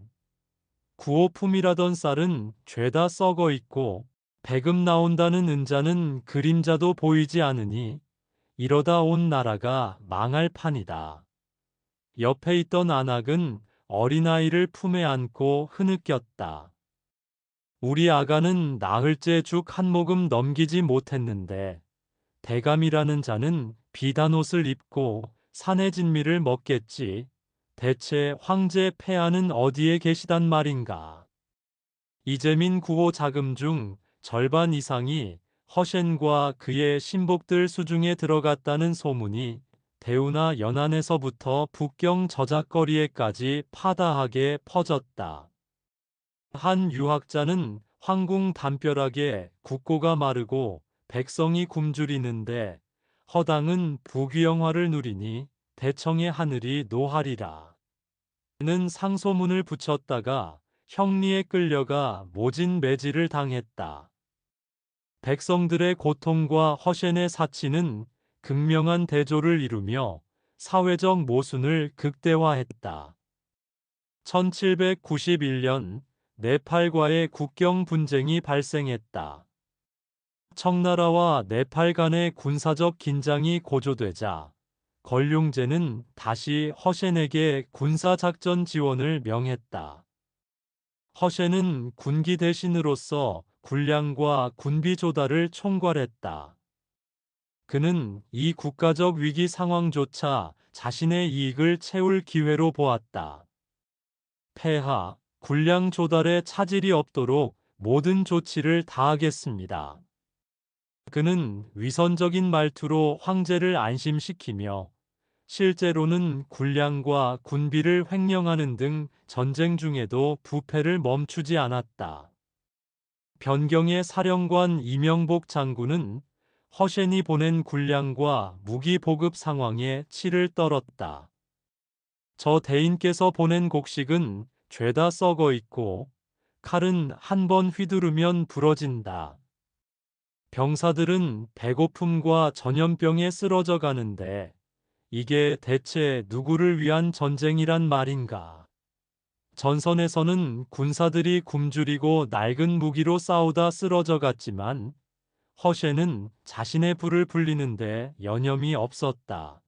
구호품이라던 쌀은 죄다 썩어 있고 배금 나온다는 은자는 그림자도 보이지 않으니 이러다 온 나라가 망할 판이다. 옆에 있던 안악은 어린아이를 품에 안고 흐느꼈다. 우리 아가는 나흘째 죽 한 모금 넘기지 못했는데 대감이라는 자는 비단옷을 입고 산의 진미를 먹겠지. 대체 황제 폐하는 어디에 계시단 말인가. 이재민 구호 자금 중 절반 이상이 허셴과 그의 신복들 수중에 들어갔다는 소문이 대우나 연안에서부터 북경 저작거리에까지 파다하게 퍼졌다. 한 유학자는 황궁 담벼락에 국고가 마르고 백성이 굶주리는데 허당은 부귀영화를 누리니 대청의 하늘이 노하리라. 는 상소문을 붙였다가 형리에 끌려가 모진 매질을 당했다. 백성들의 고통과 허셴의 사치는 극명한 대조를 이루며 사회적 모순을 극대화했다. 1791년 네팔과의 국경 분쟁이 발생했다. 청나라와 네팔 간의 군사적 긴장이 고조되자 걸륭제는 다시 허셴에게 군사작전 지원을 명했다. 허셴은 군기 대신으로서 군량과 군비 조달을 총괄했다. 그는 이 국가적 위기 상황조차 자신의 이익을 채울 기회로 보았다. 폐하, 군량 조달에 차질이 없도록 모든 조치를 다하겠습니다. 그는 위선적인 말투로 황제를 안심시키며 실제로는 군량과 군비를 횡령하는 등 전쟁 중에도 부패를 멈추지 않았다. 변경의 사령관 이명복 장군은 허셴이 보낸 군량과 무기 보급 상황에 치를 떨었다. 저 대인께서 보낸 곡식은 죄다 썩어 있고 칼은 한 번 휘두르면 부러진다. 병사들은 배고픔과 전염병에 쓰러져 가는데 이게 대체 누구를 위한 전쟁이란 말인가? 전선에서는 군사들이 굶주리고 낡은 무기로 싸우다 쓰러져 갔지만 허셴은 자신의 불을 불리는데 여념이 없었다.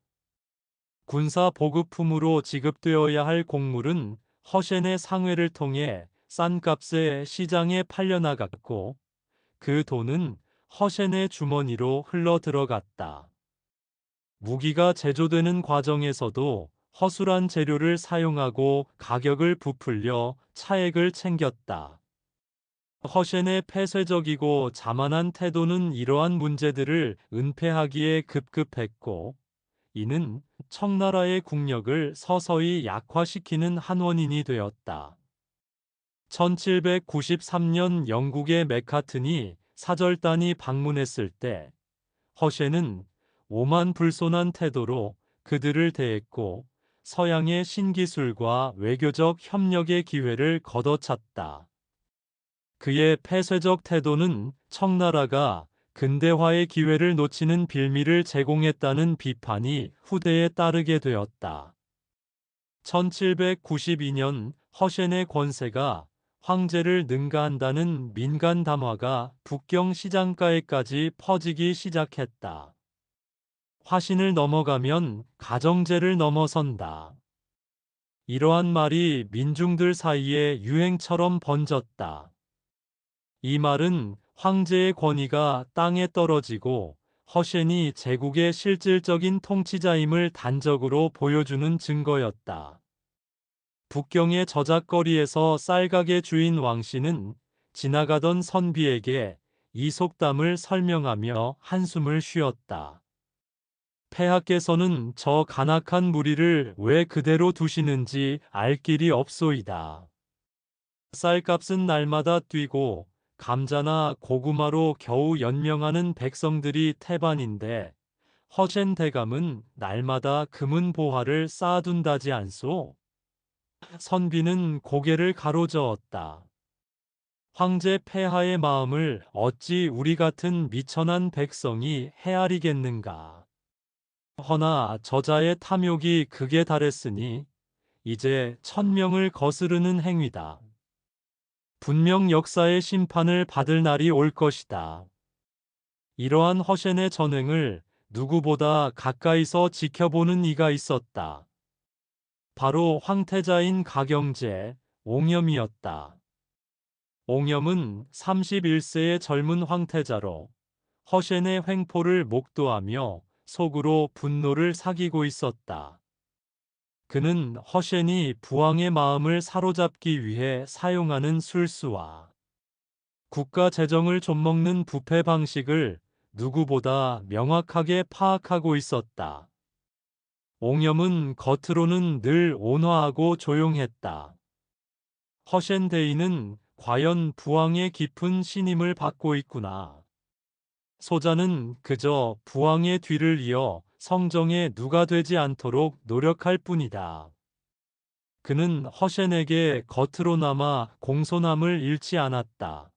군사 보급품으로 지급되어야 할 곡물은 허셴의 상회를 통해 싼 값에 시장에 팔려나갔고 그 돈은 허셴의 주머니로 흘러 들어갔다. 무기가 제조되는 과정에서도 허술한 재료를 사용하고 가격을 부풀려 차액을 챙겼다. 허셴의 폐쇄적이고 자만한 태도는 이러한 문제들을 은폐하기에 급급했고, 이는 청나라의 국력을 서서히 약화시키는 한 원인이 되었다. 1793년 영국의 맥카튼이 사절단이 방문했을 때 허셴은 오만불손한 태도로 그들을 대했고 서양의 신기술과 외교적 협력의 기회를 걷어찼다. 그의 폐쇄적 태도는 청나라가 근대화의 기회를 놓치는 빌미를 제공했다는 비판이 후대에 따르게 되었다. 1792년 허셴의 권세가 황제를 능가한다는 민간 담화가 북경 시장가에까지 퍼지기 시작했다. 화신을 넘어가면 가정제를 넘어선다. 이러한 말이 민중들 사이에 유행처럼 번졌다. 이 말은 황제의 권위가 땅에 떨어지고 허셴이 제국의 실질적인 통치자임을 단적으로 보여주는 증거였다. 북경의 저작거리에서 쌀가게 주인 왕씨는 지나가던 선비에게 이 속담을 설명하며 한숨을 쉬었다. 폐하께서는 저 간악한 무리를 왜 그대로 두시는지 알 길이 없소이다. 쌀값은 날마다 뛰고 감자나 고구마로 겨우 연명하는 백성들이 태반인데 허셴 대감은 날마다 금은 보화를 쌓아둔다지 않소? 선비는 고개를 가로저었다. 황제 폐하의 마음을 어찌 우리 같은 미천한 백성이 헤아리겠는가? 허나 저자의 탐욕이 극에 달했으니 이제 천명을 거스르는 행위다. 분명 역사의 심판을 받을 날이 올 것이다. 이러한 허셴의 전횡을 누구보다 가까이서 지켜보는 이가 있었다. 바로 황태자인 가경제, 옹염이었다. 옹염은 31세의 젊은 황태자로 허셴의 횡포를 목도하며 속으로 분노를 사귀고 있었다. 그는 허셴이 부왕의 마음을 사로잡기 위해 사용하는 술수와 국가 재정을 좀먹는 부패 방식을 누구보다 명확하게 파악하고 있었다. 옹염은 겉으로는 늘 온화하고 조용했다. 허셴 대인은 과연 부왕의 깊은 신임을 받고 있구나. 소자는 그저 부왕의 뒤를 이어 성정에 누가 되지 않도록 노력할 뿐이다. 그는 허셴에게 겉으로나마 공손함을 잃지 않았다.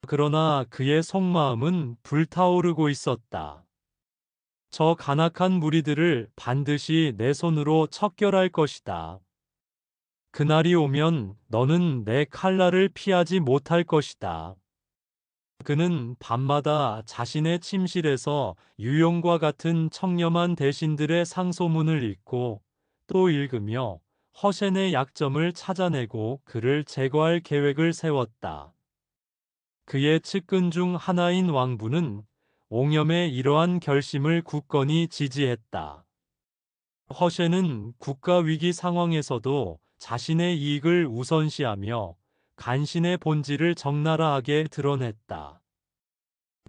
그러나 그의 속마음은 불타오르고 있었다. 저 간악한 무리들을 반드시 내 손으로 척결할 것이다. 그날이 오면 너는 내 칼날을 피하지 못할 것이다. 그는 밤마다 자신의 침실에서 유용과 같은 청렴한 대신들의 상소문을 읽고 또 읽으며 허셴의 약점을 찾아내고 그를 제거할 계획을 세웠다. 그의 측근 중 하나인 왕부는 옹염의 이러한 결심을 굳건히 지지했다. 허셰는 국가 위기 상황에서도 자신의 이익을 우선시하며 간신의 본질을 적나라하게 드러냈다.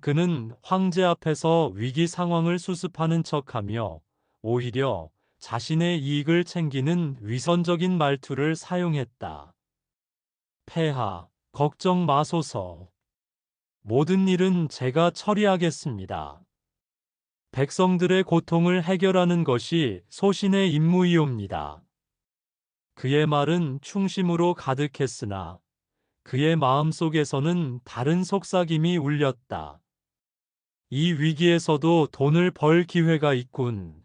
그는 황제 앞에서 위기 상황을 수습하는 척하며 오히려 자신의 이익을 챙기는 위선적인 말투를 사용했다. 폐하, 걱정 마소서. 모든 일은 제가 처리하겠습니다. 백성들의 고통을 해결하는 것이 소신의 임무이옵니다. 그의 말은 충심으로 가득했으나 그의 마음속에서는 다른 속삭임이 울렸다. 이 위기에서도 돈을 벌 기회가 있군.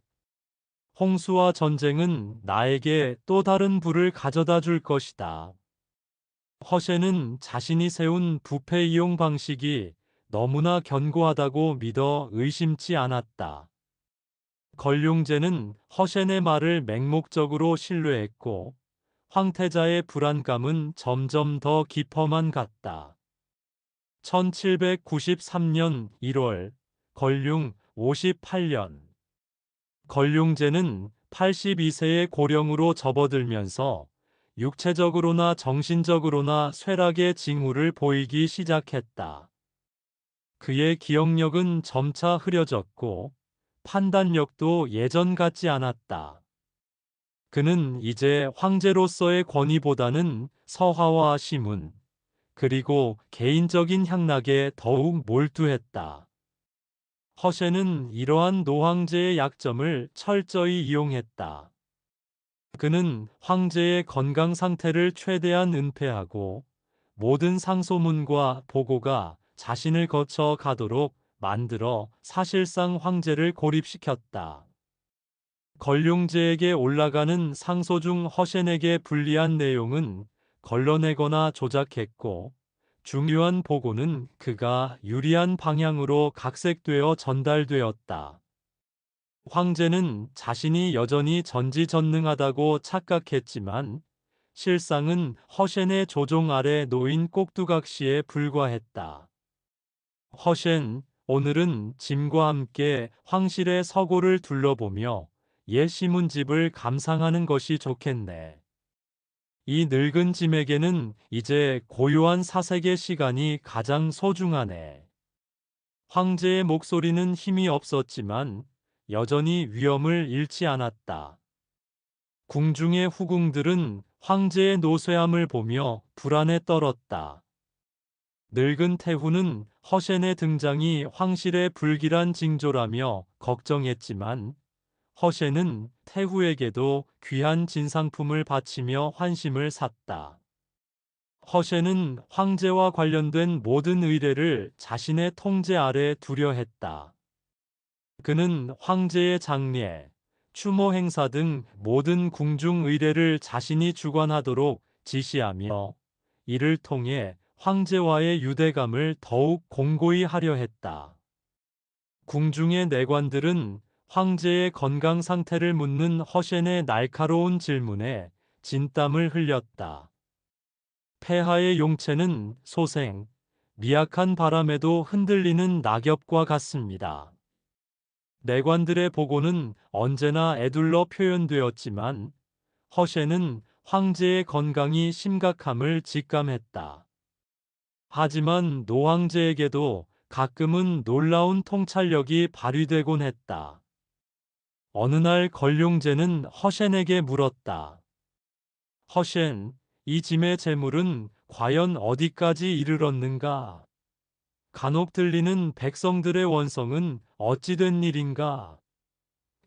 홍수와 전쟁은 나에게 또 다른 부를 가져다 줄 것이다. 허셰는 자신이 세운 부패 이용 방식이 너무나 견고하다고 믿어 의심치 않았다. 걸륭제는 허셴의 말을 맹목적으로 신뢰했고 황태자의 불안감은 점점 더 깊어만 갔다. 1793년 1월 걸륭 58년 걸륭제는 82세의 고령으로 접어들면서 육체적으로나 정신적으로나 쇠락의 징후를 보이기 시작했다. 그의 기억력은 점차 흐려졌고 판단력도 예전 같지 않았다. 그는 이제 황제로서의 권위보다는 서화와 시문, 그리고 개인적인 향락에 더욱 몰두했다. 허셰는 이러한 노황제의 약점을 철저히 이용했다. 그는 황제의 건강 상태를 최대한 은폐하고 모든 상소문과 보고가 자신을 거쳐 가도록 만들어 사실상 황제를 고립시켰다. 걸륭제에게 올라가는 상소 중 허셴에게 불리한 내용은 걸러내거나 조작했고 중요한 보고는 그가 유리한 방향으로 각색되어 전달되었다. 황제는 자신이 여전히 전지전능하다고 착각했지만 실상은 허셴의 조종 아래 놓인 꼭두각시에 불과했다. 허셴, 오늘은 짐과 함께 황실의 서고를 둘러보며 옛 신문집을 감상하는 것이 좋겠네. 이 늙은 짐에게는 이제 고요한 사색의 시간이 가장 소중하네. 황제의 목소리는 힘이 없었지만 여전히 위엄을 잃지 않았다. 궁중의 후궁들은 황제의 노쇠함을 보며 불안에 떨었다. 늙은 태후는 허셴의 등장이 황실의 불길한 징조라며 걱정했지만 허셴은 태후에게도 귀한 진상품을 바치며 환심을 샀다. 허셴은 황제와 관련된 모든 의뢰를 자신의 통제 아래 두려 했다. 그는 황제의 장례, 추모 행사 등 모든 궁중 의례를 자신이 주관하도록 지시하며 이를 통해 황제와의 유대감을 더욱 공고히 하려 했다. 궁중의 내관들은 황제의 건강 상태를 묻는 허셴의 날카로운 질문에 진땀을 흘렸다. 폐하의 용체는 소생, 미약한 바람에도 흔들리는 낙엽과 같습니다. 내관들의 보고는 언제나 에둘러 표현되었지만 허셴은 황제의 건강이 심각함을 직감했다. 하지만 노황제에게도 가끔은 놀라운 통찰력이 발휘되곤 했다. 어느 날 걸륭제는 허셴에게 물었다. 허셴, 이 짐의 재물은 과연 어디까지 이르렀는가? 간혹 들리는 백성들의 원성은 어찌된 일인가?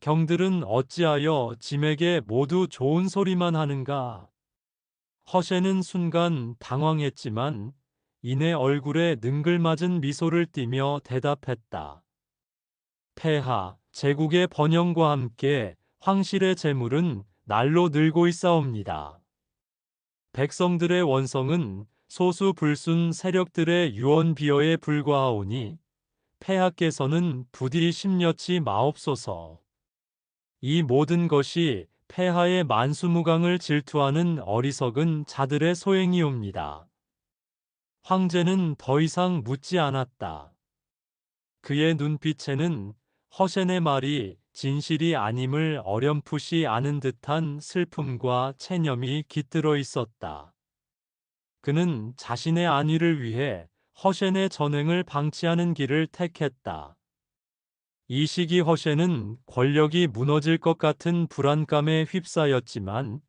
경들은 어찌하여 짐에게 모두 좋은 소리만 하는가? 허셴은 순간 당황했지만 이내 얼굴에 능글맞은 미소를 띠며 대답했다. 폐하, 제국의 번영과 함께 황실의 재물은 날로 늘고 있사옵니다. 백성들의 원성은 소수 불순 세력들의 유언비어에 불과하오니 폐하께서는 부디 심려치 마옵소서. 이 모든 것이 폐하의 만수무강을 질투하는 어리석은 자들의 소행이옵니다. 황제는 더 이상 묻지 않았다. 그의 눈빛에는 허센의 말이 진실이 아님을 어렴풋이 아는 듯한 슬픔과 체념이 깃들어 있었다. 그는 자신의 안위를 위해 허센의 전횡을 방치하는 길을 택했다. 이 시기 허센은 권력이 무너질 것 같은 불안감에 휩싸였지만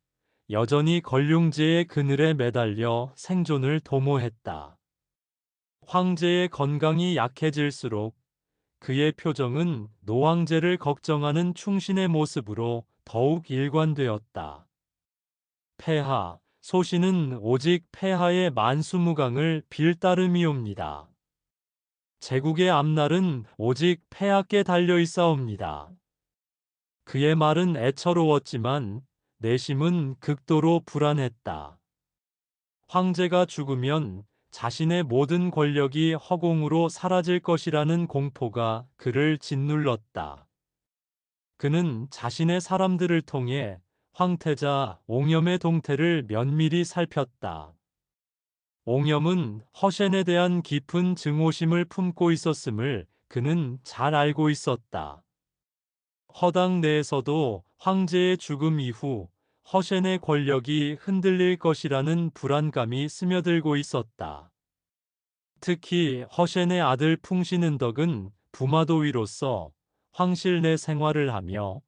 여전히 걸륭제의 그늘에 매달려 생존을 도모했다. 황제의 건강이 약해질수록 그의 표정은 노황제를 걱정하는 충신의 모습으로 더욱 일관되었다. 폐하, 소신은 오직 폐하의 만수무강을 빌 따름이옵니다. 제국의 앞날은 오직 폐하께 달려 있사옵니다. 그의 말은 애처로웠지만 내심은 극도로 불안했다. 황제가 죽으면 자신의 모든 권력이 허공으로 사라질 것이라는 공포가 그를 짓눌렀다. 그는 자신의 사람들을 통해 황태자 옹염의 동태를 면밀히 살폈다. 옹염은 허센에 대한 깊은 증오심을 품고 있었음을 그는 잘 알고 있었다. 허당 내에서도 황제의 죽음 이후 허센의 권력이 흔들릴 것이라는 불안감이 스며들고 있었다. 특히 허센의 아들 풍신은덕은 부마도위로서 황실 내 생활을 하며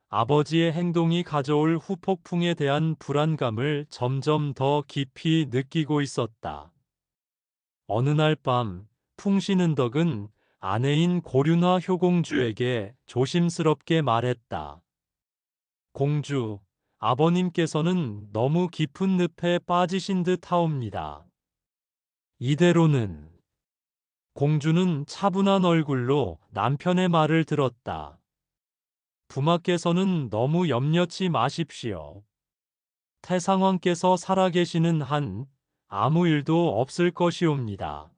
아버지의 행동이 가져올 후폭풍에 대한 불안감을 점점 더 깊이 느끼고 있었다. 어느 날 밤 풍신은덕은 아내인 고륜화 효공주에게 조심스럽게 말했다. 공주, 아버님께서는 너무 깊은 늪에 빠지신 듯 하옵니다. 이대로는. 공주는 차분한 얼굴로 남편의 말을 들었다. 부마께서는 너무 염려치 마십시오. 태상왕께서 살아계시는 한 아무 일도 없을 것이옵니다.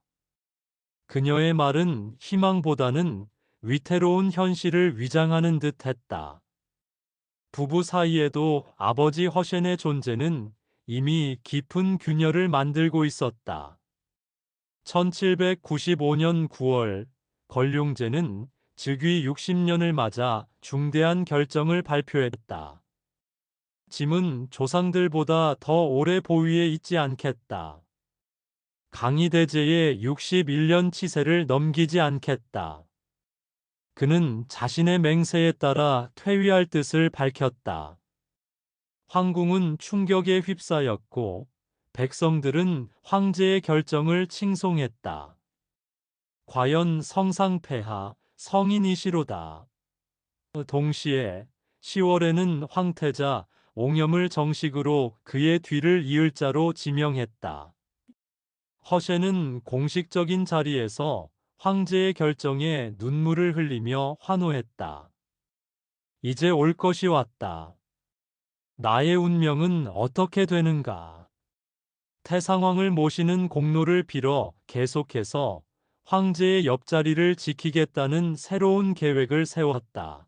그녀의 말은 희망보다는 위태로운 현실을 위장하는 듯 했다. 부부 사이에도 아버지 허센의 존재는 이미 깊은 균열을 만들고 있었다. 1795년 9월, 걸륭제는 즉위 60년을 맞아 중대한 결정을 발표했다. 짐은 조상들보다 더 오래 보위에 있지 않겠다. 강희대제의 61년 치세를 넘기지 않겠다. 그는 자신의 맹세에 따라 퇴위할 뜻을 밝혔다. 황궁은 충격에 휩싸였고 백성들은 황제의 결정을 칭송했다. 과연 성상폐하, 성인이시로다. 동시에 10월에는 황태자 옹염을 정식으로 그의 뒤를 이을 자로 지명했다. 허센은 공식적인 자리에서 황제의 결정에 눈물을 흘리며 환호했다. 이제 올 것이 왔다. 나의 운명은 어떻게 되는가? 태상왕을 모시는 공로를 빌어 계속해서 황제의 옆자리를 지키겠다는 새로운 계획을 세웠다.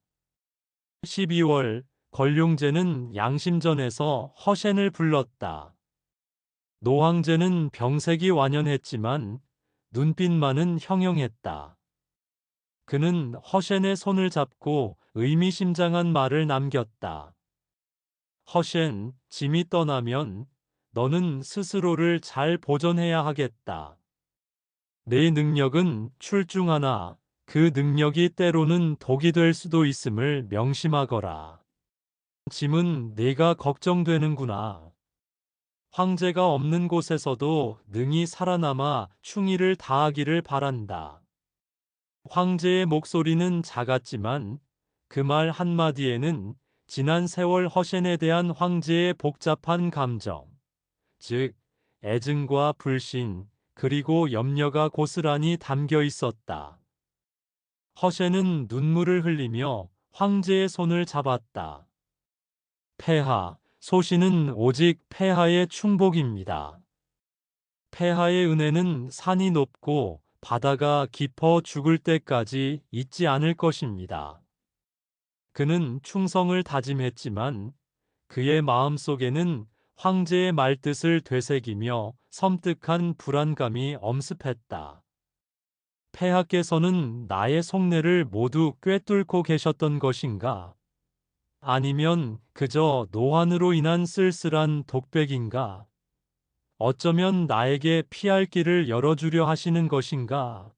12월, 걸륭제는 양심전에서 허센을 불렀다. 노황제는 병색이 완연했지만 눈빛만은 형형했다. 그는 허센의 손을 잡고 의미심장한 말을 남겼다. 허센, 짐이 떠나면 너는 스스로를 잘 보존해야 하겠다. 내 능력은 출중하나 그 능력이 때로는 독이 될 수도 있음을 명심하거라. 짐은 네가 걱정되는구나. 황제가 없는 곳에서도 능히 살아남아 충의를 다하기를 바란다. 황제의 목소리는 작았지만 그 말 한마디에는 지난 세월 허센에 대한 황제의 복잡한 감정, 즉 애증과 불신, 그리고 염려가 고스란히 담겨 있었다. 허센은 눈물을 흘리며 황제의 손을 잡았다. 폐하, 소신은 오직 폐하의 충복입니다. 폐하의 은혜는 산이 높고 바다가 깊어 죽을 때까지 잊지 않을 것입니다. 그는 충성을 다짐했지만 그의 마음속에는 황제의 말뜻을 되새기며 섬뜩한 불안감이 엄습했다. 폐하께서는 나의 속내를 모두 꿰뚫고 계셨던 것인가? 아니면 그저 노환으로 인한 쓸쓸한 독백인가? 어쩌면 나에게 피할 길을 열어주려 하시는 것인가?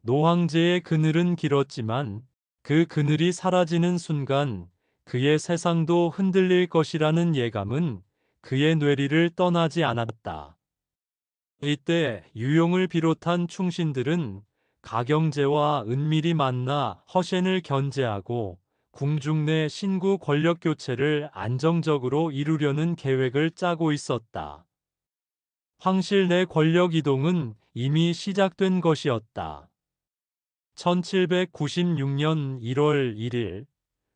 노황제의 그늘은 길었지만 그 그늘이 사라지는 순간 그의 세상도 흔들릴 것이라는 예감은 그의 뇌리를 떠나지 않았다. 이때 유용을 비롯한 충신들은 가경제와 은밀히 만나 허센을 견제하고 궁중 내 신구 권력 교체를 안정적으로 이루려는 계획을 짜고 있었다. 황실 내 권력 이동은 이미 시작된 것이었다. 1796년 1월 1일,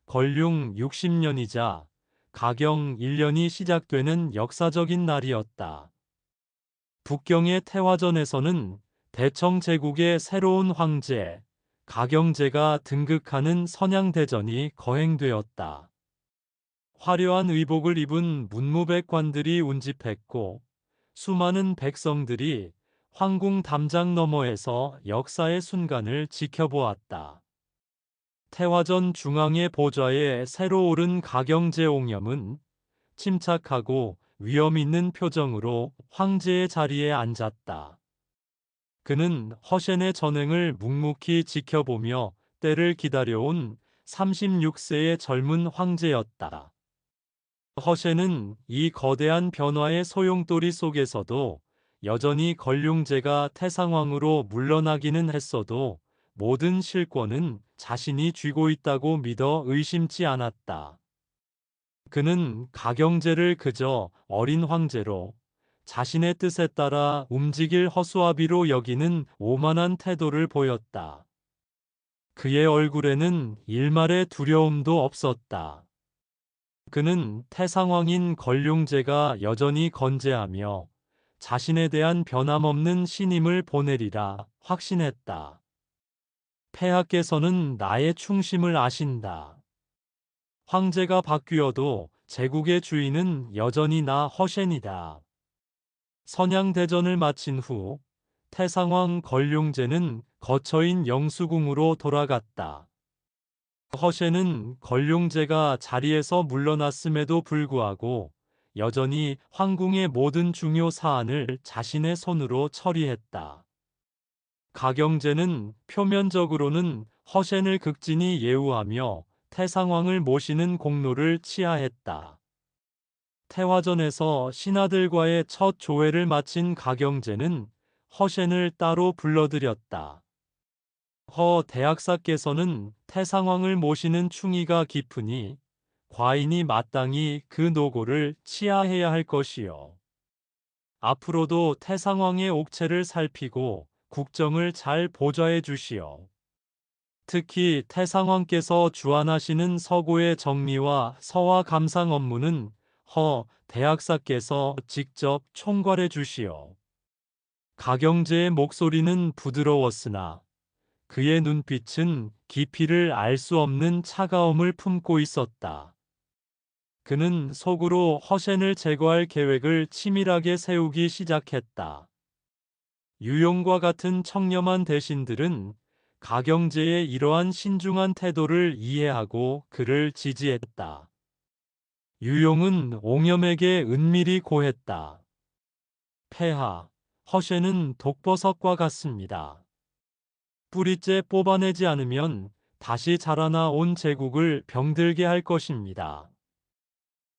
건륭 60년이자 가경 1년이 시작되는 역사적인 날이었다. 북경의 태화전에서는 대청 제국의 새로운 황제, 가경제가 등극하는 선양대전이 거행되었다. 화려한 의복을 입은 문무백관들이 운집했고 수많은 백성들이 황궁 담장 너머에서 역사의 순간을 지켜보았다. 태화전 중앙의 보좌에 새로 오른 가경제 옹염은 침착하고 위험 있는 표정으로 황제의 자리에 앉았다. 그는 허센의 전행을 묵묵히 지켜보며 때를 기다려온 36세의 젊은 황제였다. 허센은 이 거대한 변화의 소용돌이 속에서도 여전히 건륭제가 태상왕으로 물러나기는 했어도 모든 실권은 자신이 쥐고 있다고 믿어 의심치 않았다. 그는 가경제를 그저 어린 황제로 자신의 뜻에 따라 움직일 허수아비로 여기는 오만한 태도를 보였다. 그의 얼굴에는 일말의 두려움도 없었다. 그는 태상왕인 건륭제가 여전히 건재하며 자신에 대한 변함없는 신임을 보내리라 확신했다. 폐하께서는 나의 충심을 아신다. 황제가 바뀌어도 제국의 주인은 여전히 나 허센이다. 선양대전을 마친 후 태상왕 건륭제는 거처인 영수궁으로 돌아갔다. 허센은 건륭제가 자리에서 물러났음에도 불구하고 여전히 황궁의 모든 중요 사안을 자신의 손으로 처리했다. 가경제는 표면적으로는 허센을 극진히 예우하며 태상왕을 모시는 공로를 치하했다. 태화전에서 신하들과의 첫 조회를 마친 가경제는 허센을 따로 불러들였다. 허 대학사께서는 태상왕을 모시는 충의가 깊으니 과인이 마땅히 그 노고를 치하해야 할 것이요. 앞으로도 태상왕의 옥체를 살피고 국정을 잘 보좌해 주시오. 특히 태상왕께서 주안하시는 서고의 정리와 서화 감상 업무는 허 대학사께서 직접 총괄해 주시오. 가경제의 목소리는 부드러웠으나 그의 눈빛은 깊이를 알 수 없는 차가움을 품고 있었다. 그는 속으로 허센을 제거할 계획을 치밀하게 세우기 시작했다. 유용과 같은 청렴한 대신들은 가경제의 이러한 신중한 태도를 이해하고 그를 지지했다. 유용은 옹염에게 은밀히 고했다. 폐하, 허센은 독버섯과 같습니다. 뿌리째 뽑아내지 않으면 다시 자라나 온 제국을 병들게 할 것입니다.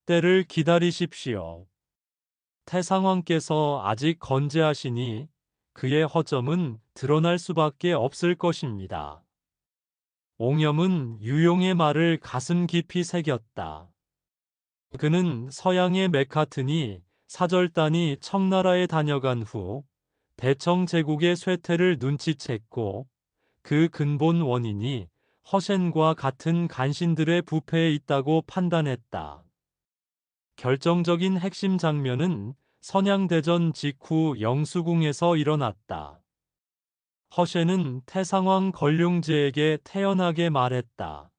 때를 기다리십시오. 태상왕께서 아직 건재하시니 그의 허점은 드러날 수밖에 없을 것입니다. 옹염은 유용의 말을 가슴 깊이 새겼다. 그는 서양의 맥카트니 사절단이 청나라에 다녀간 후 대청 제국의 쇠퇴를 눈치챘고 그 근본 원인이 허센과 같은 간신들의 부패에 있다고 판단했다. 결정적인 핵심 장면은 선양대전 직후 영수궁에서 일어났다. 허센은 태상왕 건륭제에게 태연하게 말했다.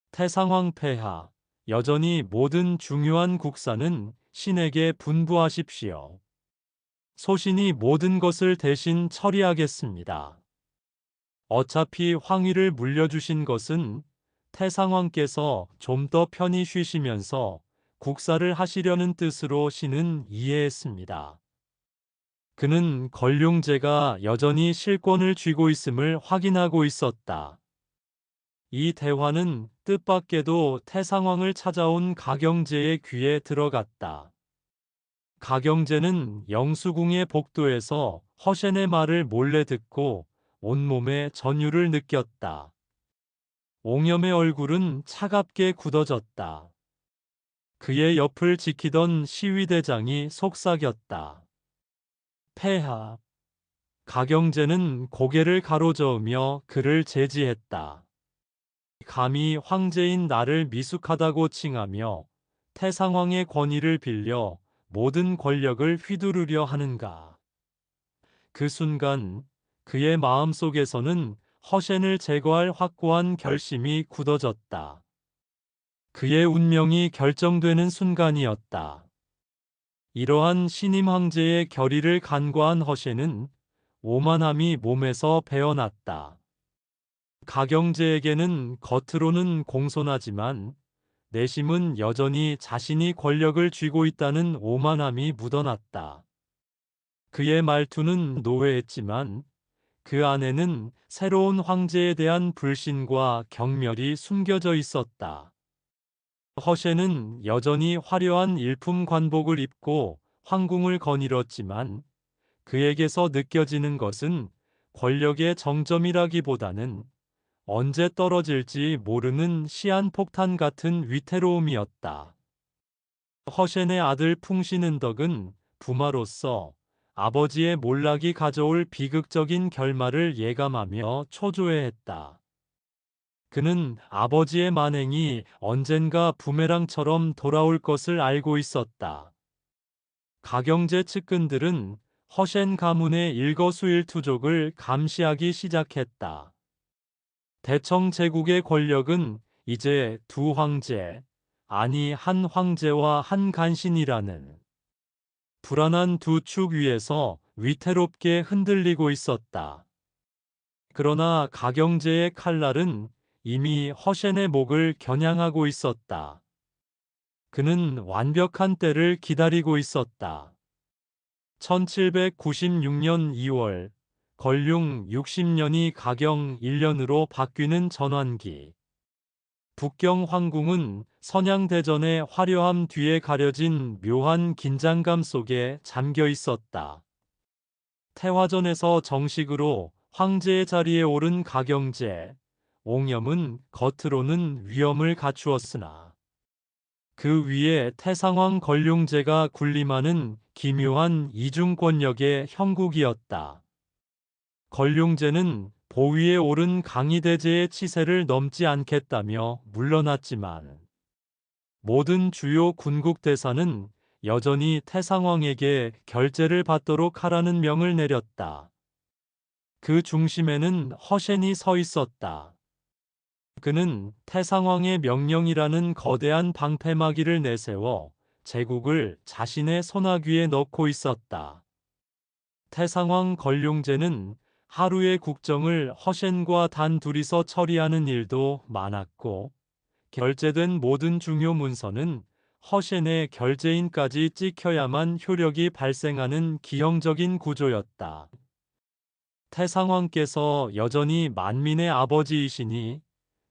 태상왕 폐하, 여전히 모든 중요한 국사는 신에게 분부하십시오. 소신이 모든 것을 대신 처리하겠습니다. 어차피 황위를 물려주신 것은 태상왕께서 좀 더 편히 쉬시면서 국사를 하시려는 뜻으로 신은 이해했습니다. 그는 걸륭제가 여전히 실권을 쥐고 있음을 확인하고 있었다. 이 대화는 뜻밖에도 태상왕을 찾아온 가경제의 귀에 들어갔다. 가경제는 영수궁의 복도에서 허센의 말을 몰래 듣고 온몸에 전율을 느꼈다. 옹염의 얼굴은 차갑게 굳어졌다. 그의 옆을 지키던 시위대장이 속삭였다. 폐하. 가경제는 고개를 가로저으며 그를 제지했다. 감히 황제인 나를 미숙하다고 칭하며 태상왕의 권위를 빌려 모든 권력을 휘두르려 하는가. 그 순간 그의 마음속에서는 허센을 제거할 확고한 결심이 굳어졌다. 그의 운명이 결정되는 순간이었다. 이러한 신임 황제의 결의를 간과한 허센은 오만함이 몸에서 배어났다. 가경제에게는 겉으로는 공손하지만 내심은 여전히 자신이 권력을 쥐고 있다는 오만함이 묻어났다. 그의 말투는 노회했지만 그 안에는 새로운 황제에 대한 불신과 경멸이 숨겨져 있었다. 허센은 여전히 화려한 일품 관복을 입고 황궁을 거닐었지만 그에게서 느껴지는 것은 권력의 정점이라기보다는 언제 떨어질지 모르는 시한폭탄 같은 위태로움이었다. 허센의 아들 풍신은덕은 부마로서 아버지의 몰락이 가져올 비극적인 결말을 예감하며 초조해했다. 그는 아버지의 만행이 언젠가 부메랑처럼 돌아올 것을 알고 있었다. 가경제 측근들은 허센 가문의 일거수일투족을 감시하기 시작했다. 대청 제국의 권력은 이제 두 황제, 아니 한 황제와 한 간신이라는 불안한 두 축 위에서 위태롭게 흔들리고 있었다. 그러나 가경제의 칼날은 이미 허센의 목을 겨냥하고 있었다. 그는 완벽한 때를 기다리고 있었다. 1796년 2월, 걸륭 60년이 가경 1년으로 바뀌는 전환기. 북경 황궁은 선양대전의 화려함 뒤에 가려진 묘한 긴장감 속에 잠겨 있었다. 태화전에서 정식으로 황제의 자리에 오른 가경제, 옹염은 겉으로는 위엄을 갖추었으나 그 위에 태상왕 걸륭제가 군림하는 기묘한 이중권력의 형국이었다. 걸륭제는 보위에 오른 강희대제의 치세를 넘지 않겠다며 물러났지만 모든 주요 군국 대사는 여전히 태상왕에게 결제를 받도록 하라는 명을 내렸다. 그 중심에는 허센이 서 있었다. 그는 태상왕의 명령이라는 거대한 방패막이를 내세워 제국을 자신의 손아귀에 넣고 있었다. 태상왕 걸륭제는 하루의 국정을 허센과 단 둘이서 처리하는 일도 많았고 결제된 모든 중요 문서는 허센의 결제인까지 찍혀야만 효력이 발생하는 기형적인 구조였다. 태상왕께서 여전히 만민의 아버지이시니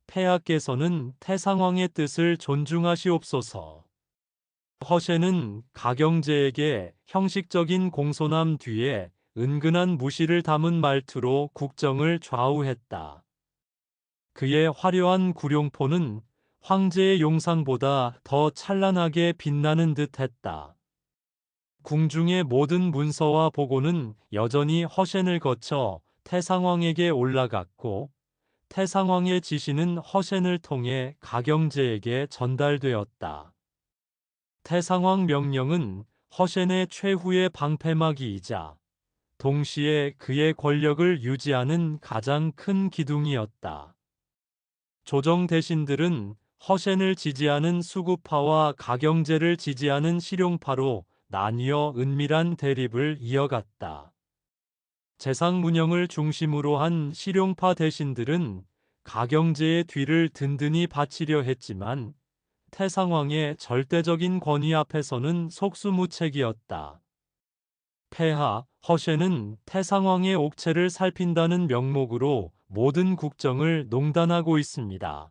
폐하께서는 태상왕의 뜻을 존중하시옵소서. 허센은 가경제에게 형식적인 공손함 뒤에 은근한 무시를 담은 말투로 국정을 좌우했다. 그의 화려한 구룡포는 황제의 용상보다 더 찬란하게 빛나는 듯했다. 궁중의 모든 문서와 보고는 여전히 허센을 거쳐 태상왕에게 올라갔고 태상왕의 지시는 허센을 통해 가경제에게 전달되었다. 태상왕 명령은 허센의 최후의 방패막이이자 동시에 그의 권력을 유지하는 가장 큰 기둥이었다. 조정 대신들은 허센을 지지하는 수구파와 가경제를 지지하는 실용파로 나뉘어 은밀한 대립을 이어갔다. 재상문영을 중심으로 한 실용파 대신들은 가경제의 뒤를 든든히 바치려 했지만 태상왕의 절대적인 권위 앞에서는 속수무책이었다. 폐하, 허쉐는 태상왕의 옥체를 살핀다는 명목으로 모든 국정을 농단하고 있습니다.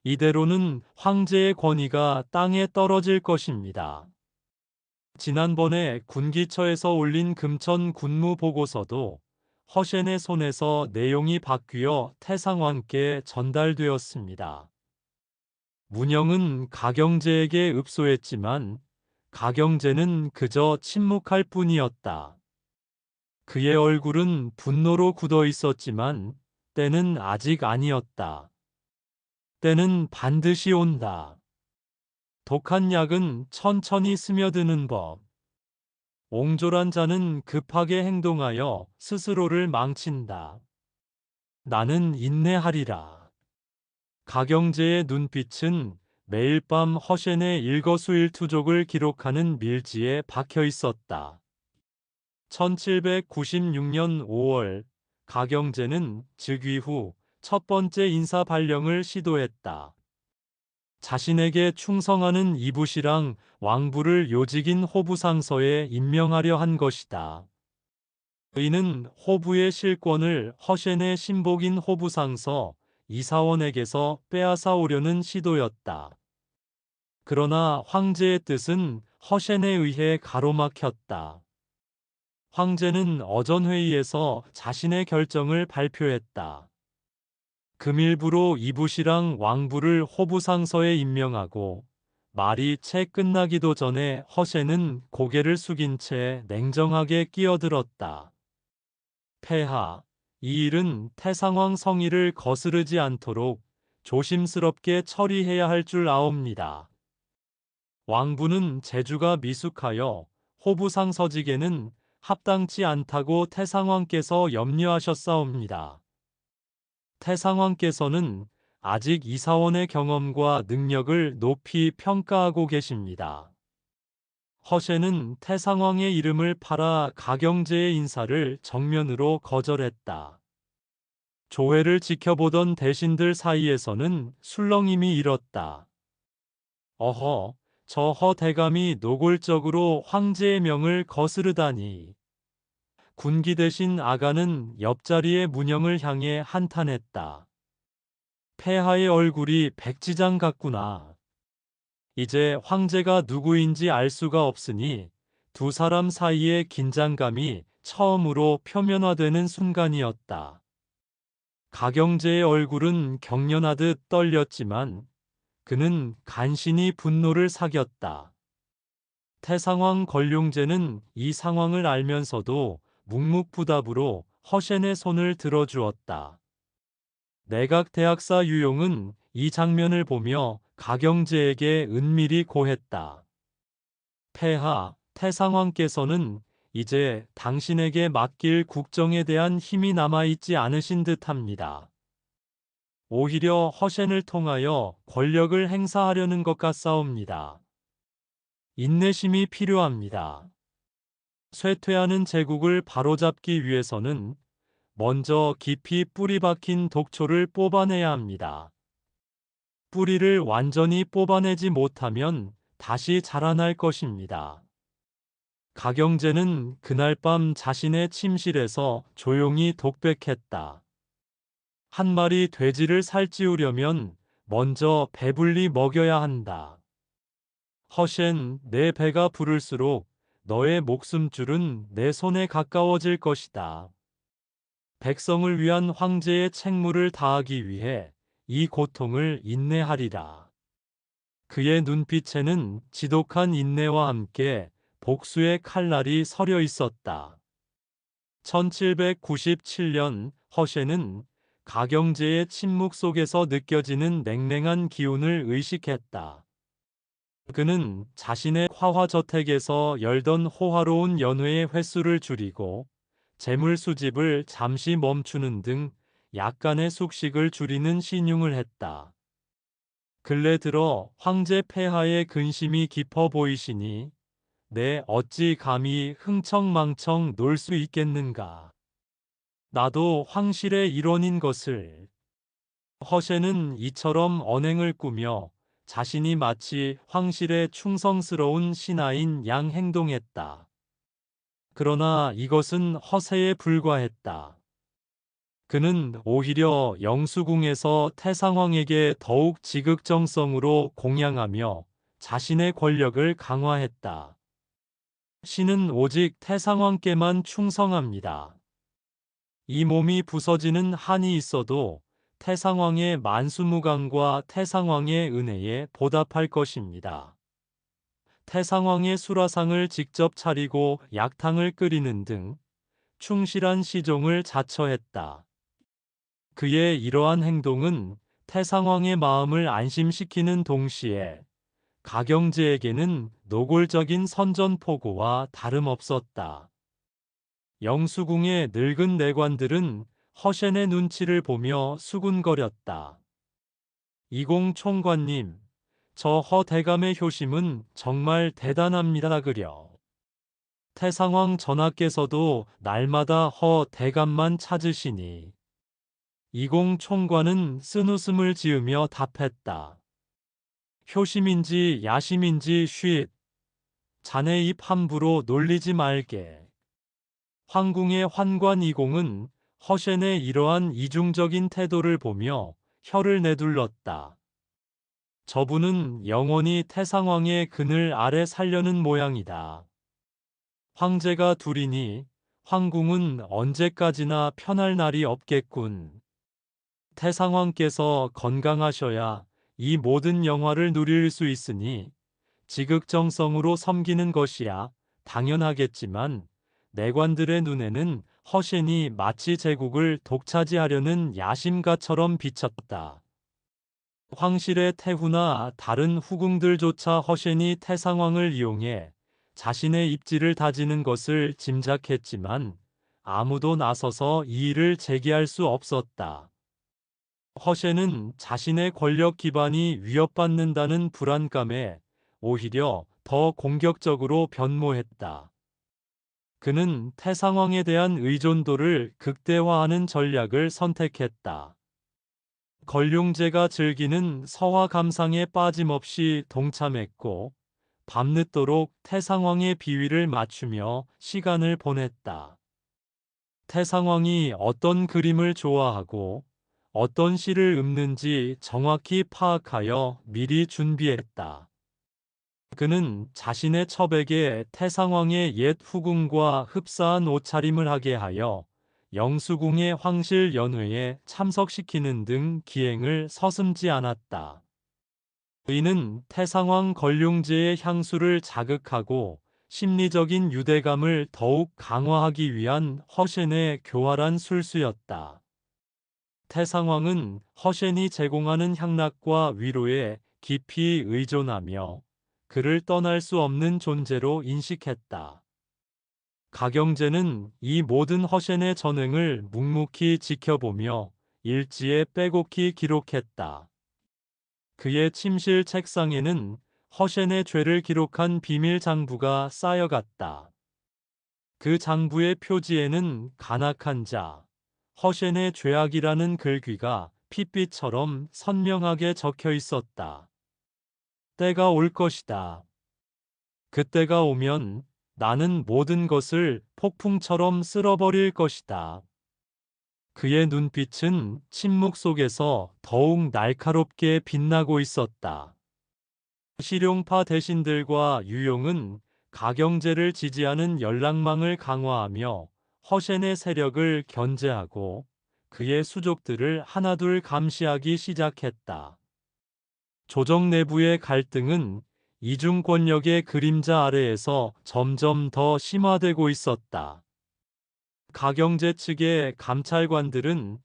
이대로는 황제의 권위가 땅에 떨어질 것입니다. 지난번에 군기처에서 올린 금천 군무 보고서도 허센의 손에서 내용이 바뀌어 태상왕께 전달되었습니다. 문영은 가경제에게 읍소했지만 가경제는 그저 침묵할 뿐이었다. 그의 얼굴은 분노로 굳어 있었지만 때는 아직 아니었다. 때는 반드시 온다. 독한 약은 천천히 스며드는 법. 옹졸한 자는 급하게 행동하여 스스로를 망친다. 나는 인내하리라. 가경제의 눈빛은 매일 밤 허센의 일거수일투족을 기록하는 밀지에 박혀 있었다. 1796년 5월, 가경제는 즉위 후 첫 번째 인사 발령을 시도했다. 자신에게 충성하는 이부시랑 왕부를 요직인 호부상서에 임명하려 한 것이다. 의는 호부의 실권을 허센의 신복인 호부상서 이사원에게서 빼앗아 오려는 시도였다. 그러나 황제의 뜻은 허센에 의해 가로막혔다. 황제는 어전회의에서 자신의 결정을 발표했다. 금일부로 이부시랑 왕부를 호부상서에 임명하고 말이 채 끝나기도 전에 허센은 고개를 숙인 채 냉정하게 끼어들었다. 폐하, 이 일은 태상왕 성의를 거스르지 않도록 조심스럽게 처리해야 할 줄 아옵니다. 왕부는 재주가 미숙하여 호부상서직에는 합당치 않다고 태상왕께서 염려하셨사옵니다. 태상왕께서는 아직 이사원의 경험과 능력을 높이 평가하고 계십니다. 허센은 태상왕의 이름을 팔아 가경제의 인사를 정면으로 거절했다. 조회를 지켜보던 대신들 사이에서는 술렁임이 일었다. 어허, 저 허 대감이 노골적으로 황제의 명을 거스르다니. 군기 대신 아가는 옆자리의 문영을 향해 한탄했다. 폐하의 얼굴이 백지장 같구나. 이제 황제가 누구인지 알 수가 없으니 두 사람 사이의 긴장감이 처음으로 표면화되는 순간이었다. 가경제의 얼굴은 경련하듯 떨렸지만 그는 간신히 분노를 사겼다. 태상왕 권룡제는 이 상황을 알면서도 묵묵부답으로 허센의 손을 들어주었다. 내각대학사 유용은 이 장면을 보며 가경제에게 은밀히 고했다. 폐하, 태상왕께서는 이제 당신에게 맡길 국정에 대한 힘이 남아있지 않으신 듯합니다. 오히려 허센을 통하여 권력을 행사하려는 것 같사옵니다. 인내심이 필요합니다. 쇠퇴하는 제국을 바로잡기 위해서는 먼저 깊이 뿌리 박힌 독초를 뽑아내야 합니다. 뿌리를 완전히 뽑아내지 못하면 다시 자라날 것입니다. 가경제는 그날 밤 자신의 침실에서 조용히 독백했다. 한 마리 돼지를 살찌우려면 먼저 배불리 먹여야 한다. 허센, 내 배가 부를수록 너의 목숨줄은 내 손에 가까워질 것이다. 백성을 위한 황제의 책무를 다하기 위해 이 고통을 인내하리라. 그의 눈빛에는 지독한 인내와 함께 복수의 칼날이 서려 있었다. 1797년 허센은 가경제의 침묵 속에서 느껴지는 냉랭한 기운을 의식했다. 그는 자신의 화화저택에서 열던 호화로운 연회의 횟수를 줄이고 재물 수집을 잠시 멈추는 등 약간의 숙식을 줄이는 신용을 했다. 근래 들어 황제 폐하의 근심이 깊어 보이시니 내 어찌 감히 흥청망청 놀 수 있겠는가. 나도 황실의 일원인 것을. 허세는 이처럼 언행을 꾸며 자신이 마치 황실의 충성스러운 신하인 양 행동했다. 그러나 이것은 허세에 불과했다. 그는 오히려 영수궁에서 태상왕에게 더욱 지극정성으로 공양하며 자신의 권력을 강화했다. 신은 오직 태상왕께만 충성합니다. 이 몸이 부서지는 한이 있어도 태상왕의 만수무강과 태상왕의 은혜에 보답할 것입니다. 태상왕의 수라상을 직접 차리고 약탕을 끓이는 등 충실한 시종을 자처했다. 그의 이러한 행동은 태상왕의 마음을 안심시키는 동시에 가경제에게는 노골적인 선전포고와 다름없었다. 영수궁의 늙은 내관들은 허센의 눈치를 보며 수군거렸다. 이공 총관님, 저 허 대감의 효심은 정말 대단합니다 그려. 태상왕 전하께서도 날마다 허 대감만 찾으시니. 이공 총관은 쓴웃음을 지으며 답했다. 효심인지 야심인지 쉿. 자네 입 함부로 놀리지 말게. 황궁의 환관 이공은 허센의 이러한 이중적인 태도를 보며 혀를 내둘렀다. 저분은 영원히 태상왕의 그늘 아래 살려는 모양이다. 황제가 둘이니 황궁은 언제까지나 편할 날이 없겠군. 태상왕께서 건강하셔야 이 모든 영화를 누릴 수 있으니 지극정성으로 섬기는 것이야 당연하겠지만 내관들의 눈에는 허센이 마치 제국을 독차지하려는 야심가처럼 비쳤다. 황실의 태후나 다른 후궁들조차 허센이 태상왕을 이용해 자신의 입지를 다지는 것을 짐작했지만 아무도 나서서 이 일을 제기할 수 없었다. 허센은 자신의 권력 기반이 위협받는다는 불안감에 오히려 더 공격적으로 변모했다. 그는 태상왕에 대한 의존도를 극대화하는 전략을 선택했다. 걸륭제가 즐기는 서화 감상에 빠짐없이 동참했고 밤늦도록 태상왕의 비위를 맞추며 시간을 보냈다. 태상왕이 어떤 그림을 좋아하고 어떤 시를 읊는지 정확히 파악하여 미리 준비했다. 그는 자신의 첩에게 태상왕의 옛 후궁과 흡사한 옷차림을 하게 하여 영수궁의 황실 연회에 참석시키는 등 기행을 서슴지 않았다. 이는 태상왕 걸륭제의 향수를 자극하고 심리적인 유대감을 더욱 강화하기 위한 허센의 교활한 술수였다. 태상왕은 허센이 제공하는 향락과 위로에 깊이 의존하며 그를 떠날 수 없는 존재로 인식했다. 가경제는 이 모든 허센의 전횡을 묵묵히 지켜보며 일지에 빼곡히 기록했다. 그의 침실 책상에는 허센의 죄를 기록한 비밀 장부가 쌓여갔다. 그 장부의 표지에는 간악한 자, 허센의 죄악이라는 글귀가 핏빛처럼 선명하게 적혀 있었다. 때가 올 것이다. 그때가 오면 나는 모든 것을 폭풍처럼 쓸어버릴 것이다. 그의 눈빛은 침묵 속에서 더욱 날카롭게 빛나고 있었다. 실용파 대신들과 유용은 가경제를 지지하는 연락망을 강화하며 허센의 세력을 견제하고 그의 수족들을 하나둘 감시하기 시작했다. 조정 내부의 갈등은 이중 권력의 그림자 아래에서 점점 더 심화되고 있었다. 가경제 측의 감찰관들은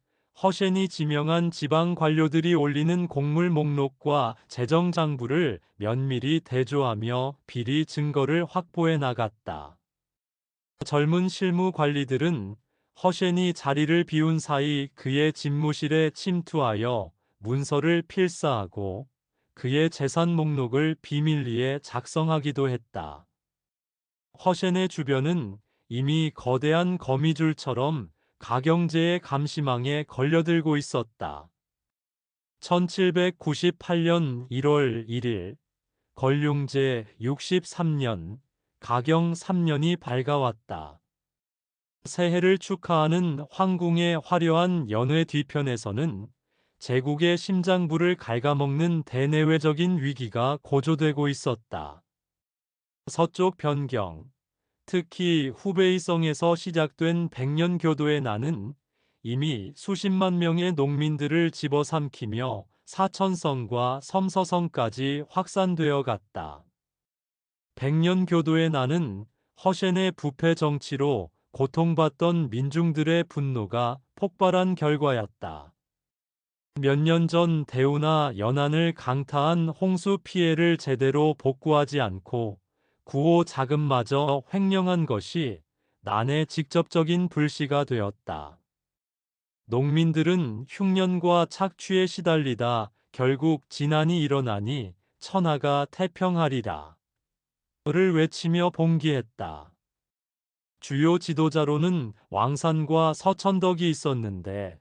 허센이 지명한 지방 관료들이 올리는 공물 목록과 재정 장부를 면밀히 대조하며 비리 증거를 확보해 나갔다. 젊은 실무 관리들은 허센이 자리를 비운 사이 그의 집무실에 침투하여 문서를 필사하고 그의 재산 목록을 비밀리에 작성하기도 했다. 허센의 주변은 이미 거대한 거미줄처럼 가경제의 감시망에 걸려들고 있었다. 1798년 1월 1일, 걸륭제 63년, 가경 3년이 밝아왔다. 새해를 축하하는 황궁의 화려한 연회 뒤편에서는 제국의 심장부를 갉아먹는 대내외적인 위기가 고조되고 있었다. 서쪽 변경, 특히 후베이성에서 시작된 백년교도의 난은 이미 수십만 명의 농민들을 집어삼키며 사천성과 섬서성까지 확산되어 갔다. 백년교도의 난은 허센의 부패 정치로 고통받던 민중들의 분노가 폭발한 결과였다. 몇 년 전 대우나 연안을 강타한 홍수 피해를 제대로 복구하지 않고 구호 자금마저 횡령한 것이 난의 직접적인 불씨가 되었다. 농민들은 흉년과 착취에 시달리다 결국 진난이 일어나니 천하가 태평하리라 를 외치며 봉기했다. 주요 지도자로는 왕산과 서천덕이 있었는데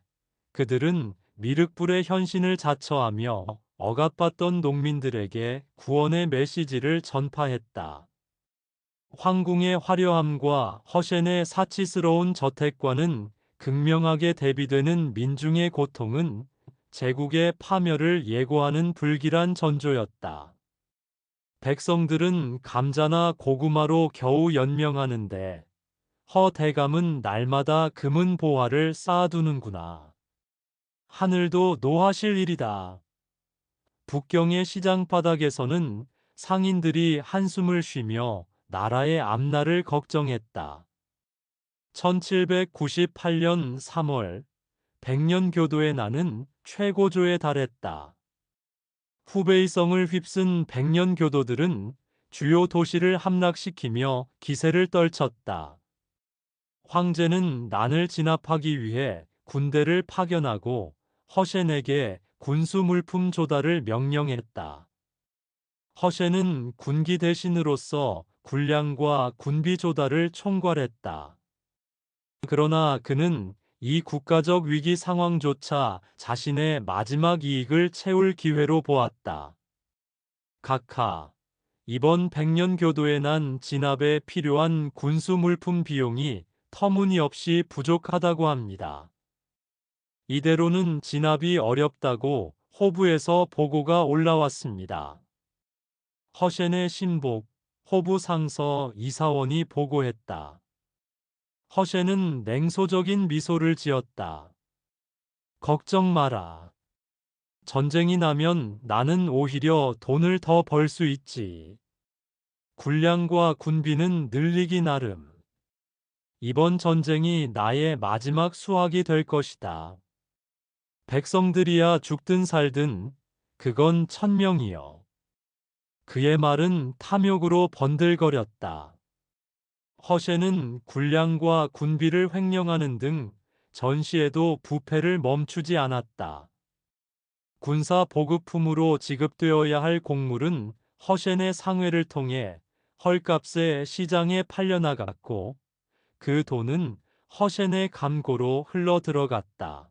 그들은 미륵불의 현신을 자처하며 억압받던 농민들에게 구원의 메시지를 전파했다. 황궁의 화려함과 허센의 사치스러운 저택과는 극명하게 대비되는 민중의 고통은 제국의 파멸을 예고하는 불길한 전조였다. 백성들은 감자나 고구마로 겨우 연명하는데 허 대감은 날마다 금은 보화를 쌓아두는구나. 하늘도 노하실 일이다. 북경의 시장 바닥에서는 상인들이 한숨을 쉬며 나라의 앞날을 걱정했다. 1798년 3월, 백년교도의 난은 최고조에 달했다. 후베이성을 휩쓴 백년교도들은 주요 도시를 함락시키며 기세를 떨쳤다. 황제는 난을 진압하기 위해 군대를 파견하고 허센에게 군수 물품 조달을 명령했다. 허센은 군기 대신으로서 군량과 군비 조달을 총괄했다. 그러나 그는 이 국가적 위기 상황조차 자신의 마지막 이익을 채울 기회로 보았다. 각하, 이번 백년교도에 난 진압에 필요한 군수 물품 비용이 터무니없이 부족하다고 합니다. 이대로는 진압이 어렵다고 호부에서 보고가 올라왔습니다. 허센의 신복, 호부 상서 이사원이 보고했다. 허센은 냉소적인 미소를 지었다. 걱정 마라. 전쟁이 나면 나는 오히려 돈을 더 벌 수 있지. 군량과 군비는 늘리기 나름. 이번 전쟁이 나의 마지막 수확이 될 것이다. 백성들이야 죽든 살든 그건 천명이여. 그의 말은 탐욕으로 번들거렸다. 허센은 군량과 군비를 횡령하는 등 전시에도 부패를 멈추지 않았다. 군사 보급품으로 지급되어야 할 곡물은 허센의 상회를 통해 헐값에 시장에 팔려나갔고 그 돈은 허센의 감고로 흘러 들어갔다.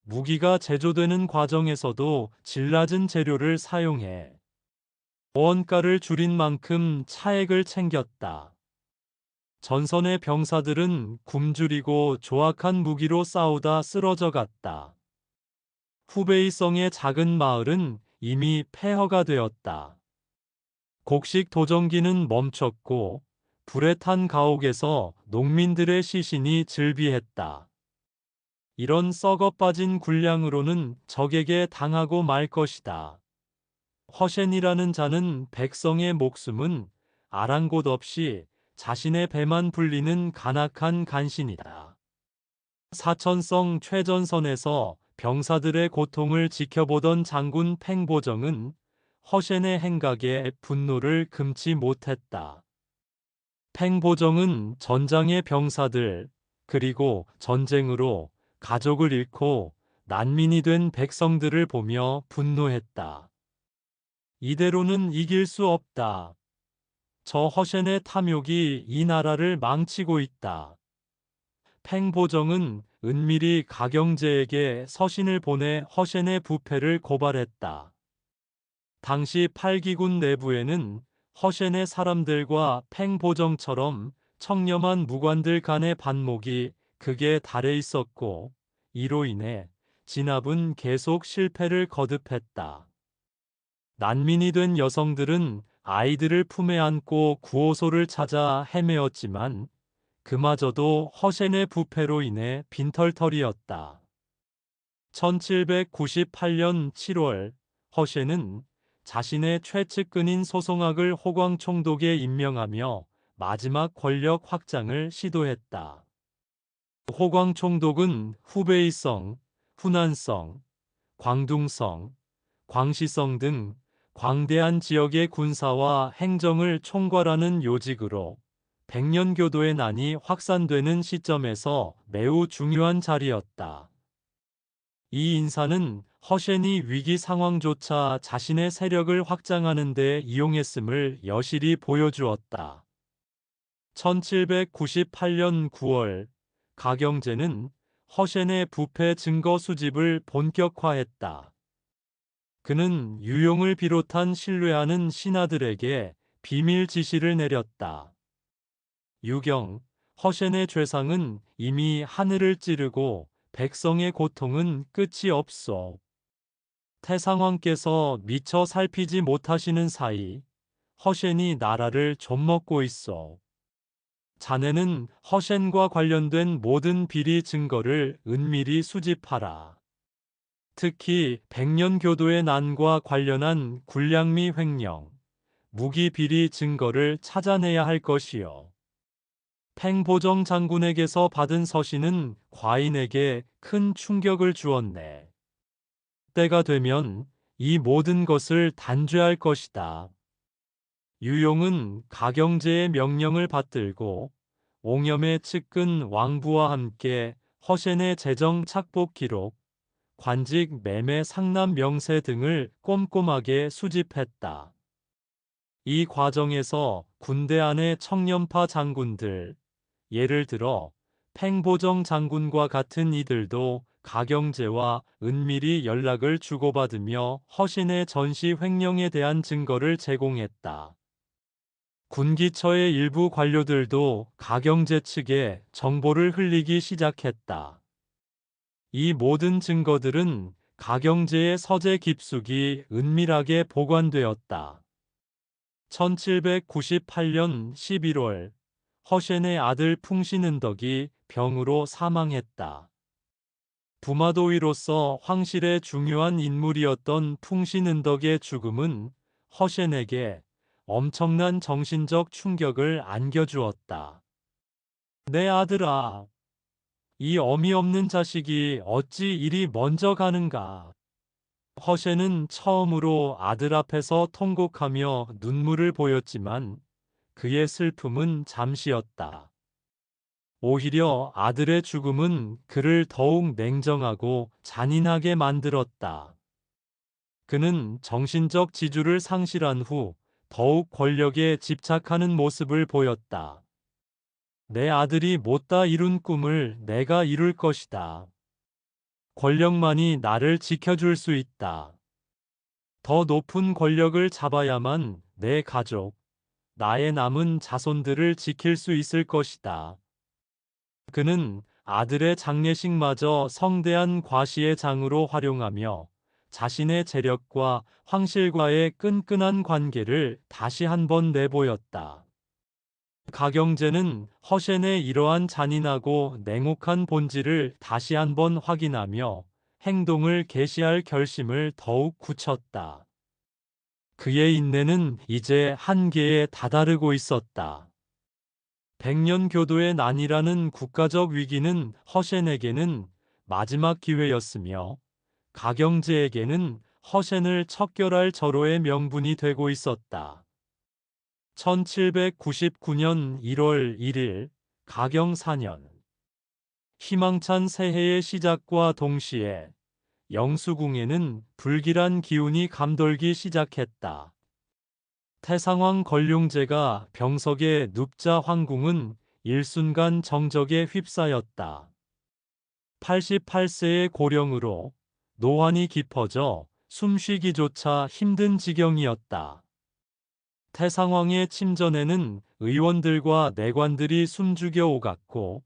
무기가 제조되는 과정에서도 질 낮은 재료를 사용해 원가를 줄인 만큼 차액을 챙겼다. 전선의 병사들은 굶주리고 조악한 무기로 싸우다 쓰러져 갔다. 후베이성의 작은 마을은 이미 폐허가 되었다. 곡식 도정기는 멈췄고 불에 탄 가옥에서 농민들의 시신이 즐비했다. 이런 썩어 빠진 군량으로는 적에게 당하고 말 것이다. 허센이라는 자는 백성의 목숨은 아랑곳 없이 자신의 배만 불리는 간악한 간신이다. 사천성 최전선에서 병사들의 고통을 지켜보던 장군 팽보정은 허센의 행각에 분노를 금치 못했다. 팽보정은 전장의 병사들, 그리고 전쟁으로 가족을 잃고 난민이 된 백성들을 보며 분노했다. 이대로는 이길 수 없다. 저 허센의 탐욕이 이 나라를 망치고 있다. 팽보정은 은밀히 가경제에게 서신을 보내 허센의 부패를 고발했다. 당시 8기군 내부에는 허센의 사람들과 팽보정처럼 청렴한 무관들 간의 반목이 극에 달해 있었고, 이로 인해 진압은 계속 실패를 거듭했다. 난민이 된 여성들은 아이들을 품에 안고 구호소를 찾아 헤매었지만 그마저도 허센의 부패로 인해 빈털터리였다. 1798년 7월 허센은 자신의 최측근인 소송학을 호광총독에 임명하며 마지막 권력 확장을 시도했다. 호광총독은 후베이성, 후난성, 광둥성, 광시성 등 광대한 지역의 군사와 행정을 총괄하는 요직으로 백년교도의 난이 확산되는 시점에서 매우 중요한 자리였다. 이 인사는 허센이 위기 상황조차 자신의 세력을 확장하는 데 이용했음을 여실히 보여주었다. 1798년 9월 가경제는 허센의 부패 증거 수집을 본격화했다. 그는 유용을 비롯한 신뢰하는 신하들에게 비밀 지시를 내렸다. 유경, 허센의 죄상은 이미 하늘을 찌르고 백성의 고통은 끝이 없소. 태상왕께서 미처 살피지 못하시는 사이 허센이 나라를 좀먹고 있어. 자네는 허센과 관련된 모든 비리 증거를 은밀히 수집하라. 특히 백년교도의 난과 관련한 군량미 횡령, 무기 비리 증거를 찾아내야 할 것이요. 팽보정 장군에게서 받은 서신은 과인에게 큰 충격을 주었네. 때가 되면 이 모든 것을 단죄할 것이다. 유용은 가경제의 명령을 받들고 옹염의 측근 왕부와 함께 허센의 재정 착복 기록, 관직 매매 상납 명세 등을 꼼꼼하게 수집했다. 이 과정에서 군대 안의 청렴파 장군들, 예를 들어 팽보정 장군과 같은 이들도 가경제와 은밀히 연락을 주고받으며 허신의 전시 횡령에 대한 증거를 제공했다. 군기처의 일부 관료들도 가경제 측에 정보를 흘리기 시작했다. 이 모든 증거들은 가경제의 서재 깊숙이 은밀하게 보관되었다. 1798년 11월 허센의 아들 풍신은덕이 병으로 사망했다. 부마도위로서 황실의 중요한 인물이었던 풍신은덕의 죽음은 허센에게 엄청난 정신적 충격을 안겨주었다. 내 아들아, 이 어미 없는 자식이 어찌 이리 먼저 가는가? 허센은 처음으로 아들 앞에서 통곡하며 눈물을 보였지만 그의 슬픔은 잠시였다. 오히려 아들의 죽음은 그를 더욱 냉정하고 잔인하게 만들었다. 그는 정신적 지주를 상실한 후 더욱 권력에 집착하는 모습을 보였다. 내 아들이 못다 이룬 꿈을 내가 이룰 것이다. 권력만이 나를 지켜줄 수 있다. 더 높은 권력을 잡아야만 내 가족, 나의 남은 자손들을 지킬 수 있을 것이다. 그는 아들의 장례식마저 성대한 과시의 장으로 활용하며 자신의 재력과 황실과의 끈끈한 관계를 다시 한번 내보였다. 가경제는 허센의 이러한 잔인하고 냉혹한 본질을 다시 한번 확인하며 행동을 개시할 결심을 더욱 굳혔다. 그의 인내는 이제 한계에 다다르고 있었다. 백년교도의 난이라는 국가적 위기는 허센에게는 마지막 기회였으며 가경제에게는 허센을 척결할 절호의 명분이 되고 있었다. 1799년 1월 1일 가경 4년 희망찬 새해의 시작과 동시에 영수궁에는 불길한 기운이 감돌기 시작했다. 태상왕 권룡제가 병석에 눕자 황궁은 일순간 정적에 휩싸였다. 88세의 고령으로 노환이 깊어져 숨쉬기조차 힘든 지경이었다. 태상왕의 침전에는 의원들과 내관들이 숨죽여 오갔고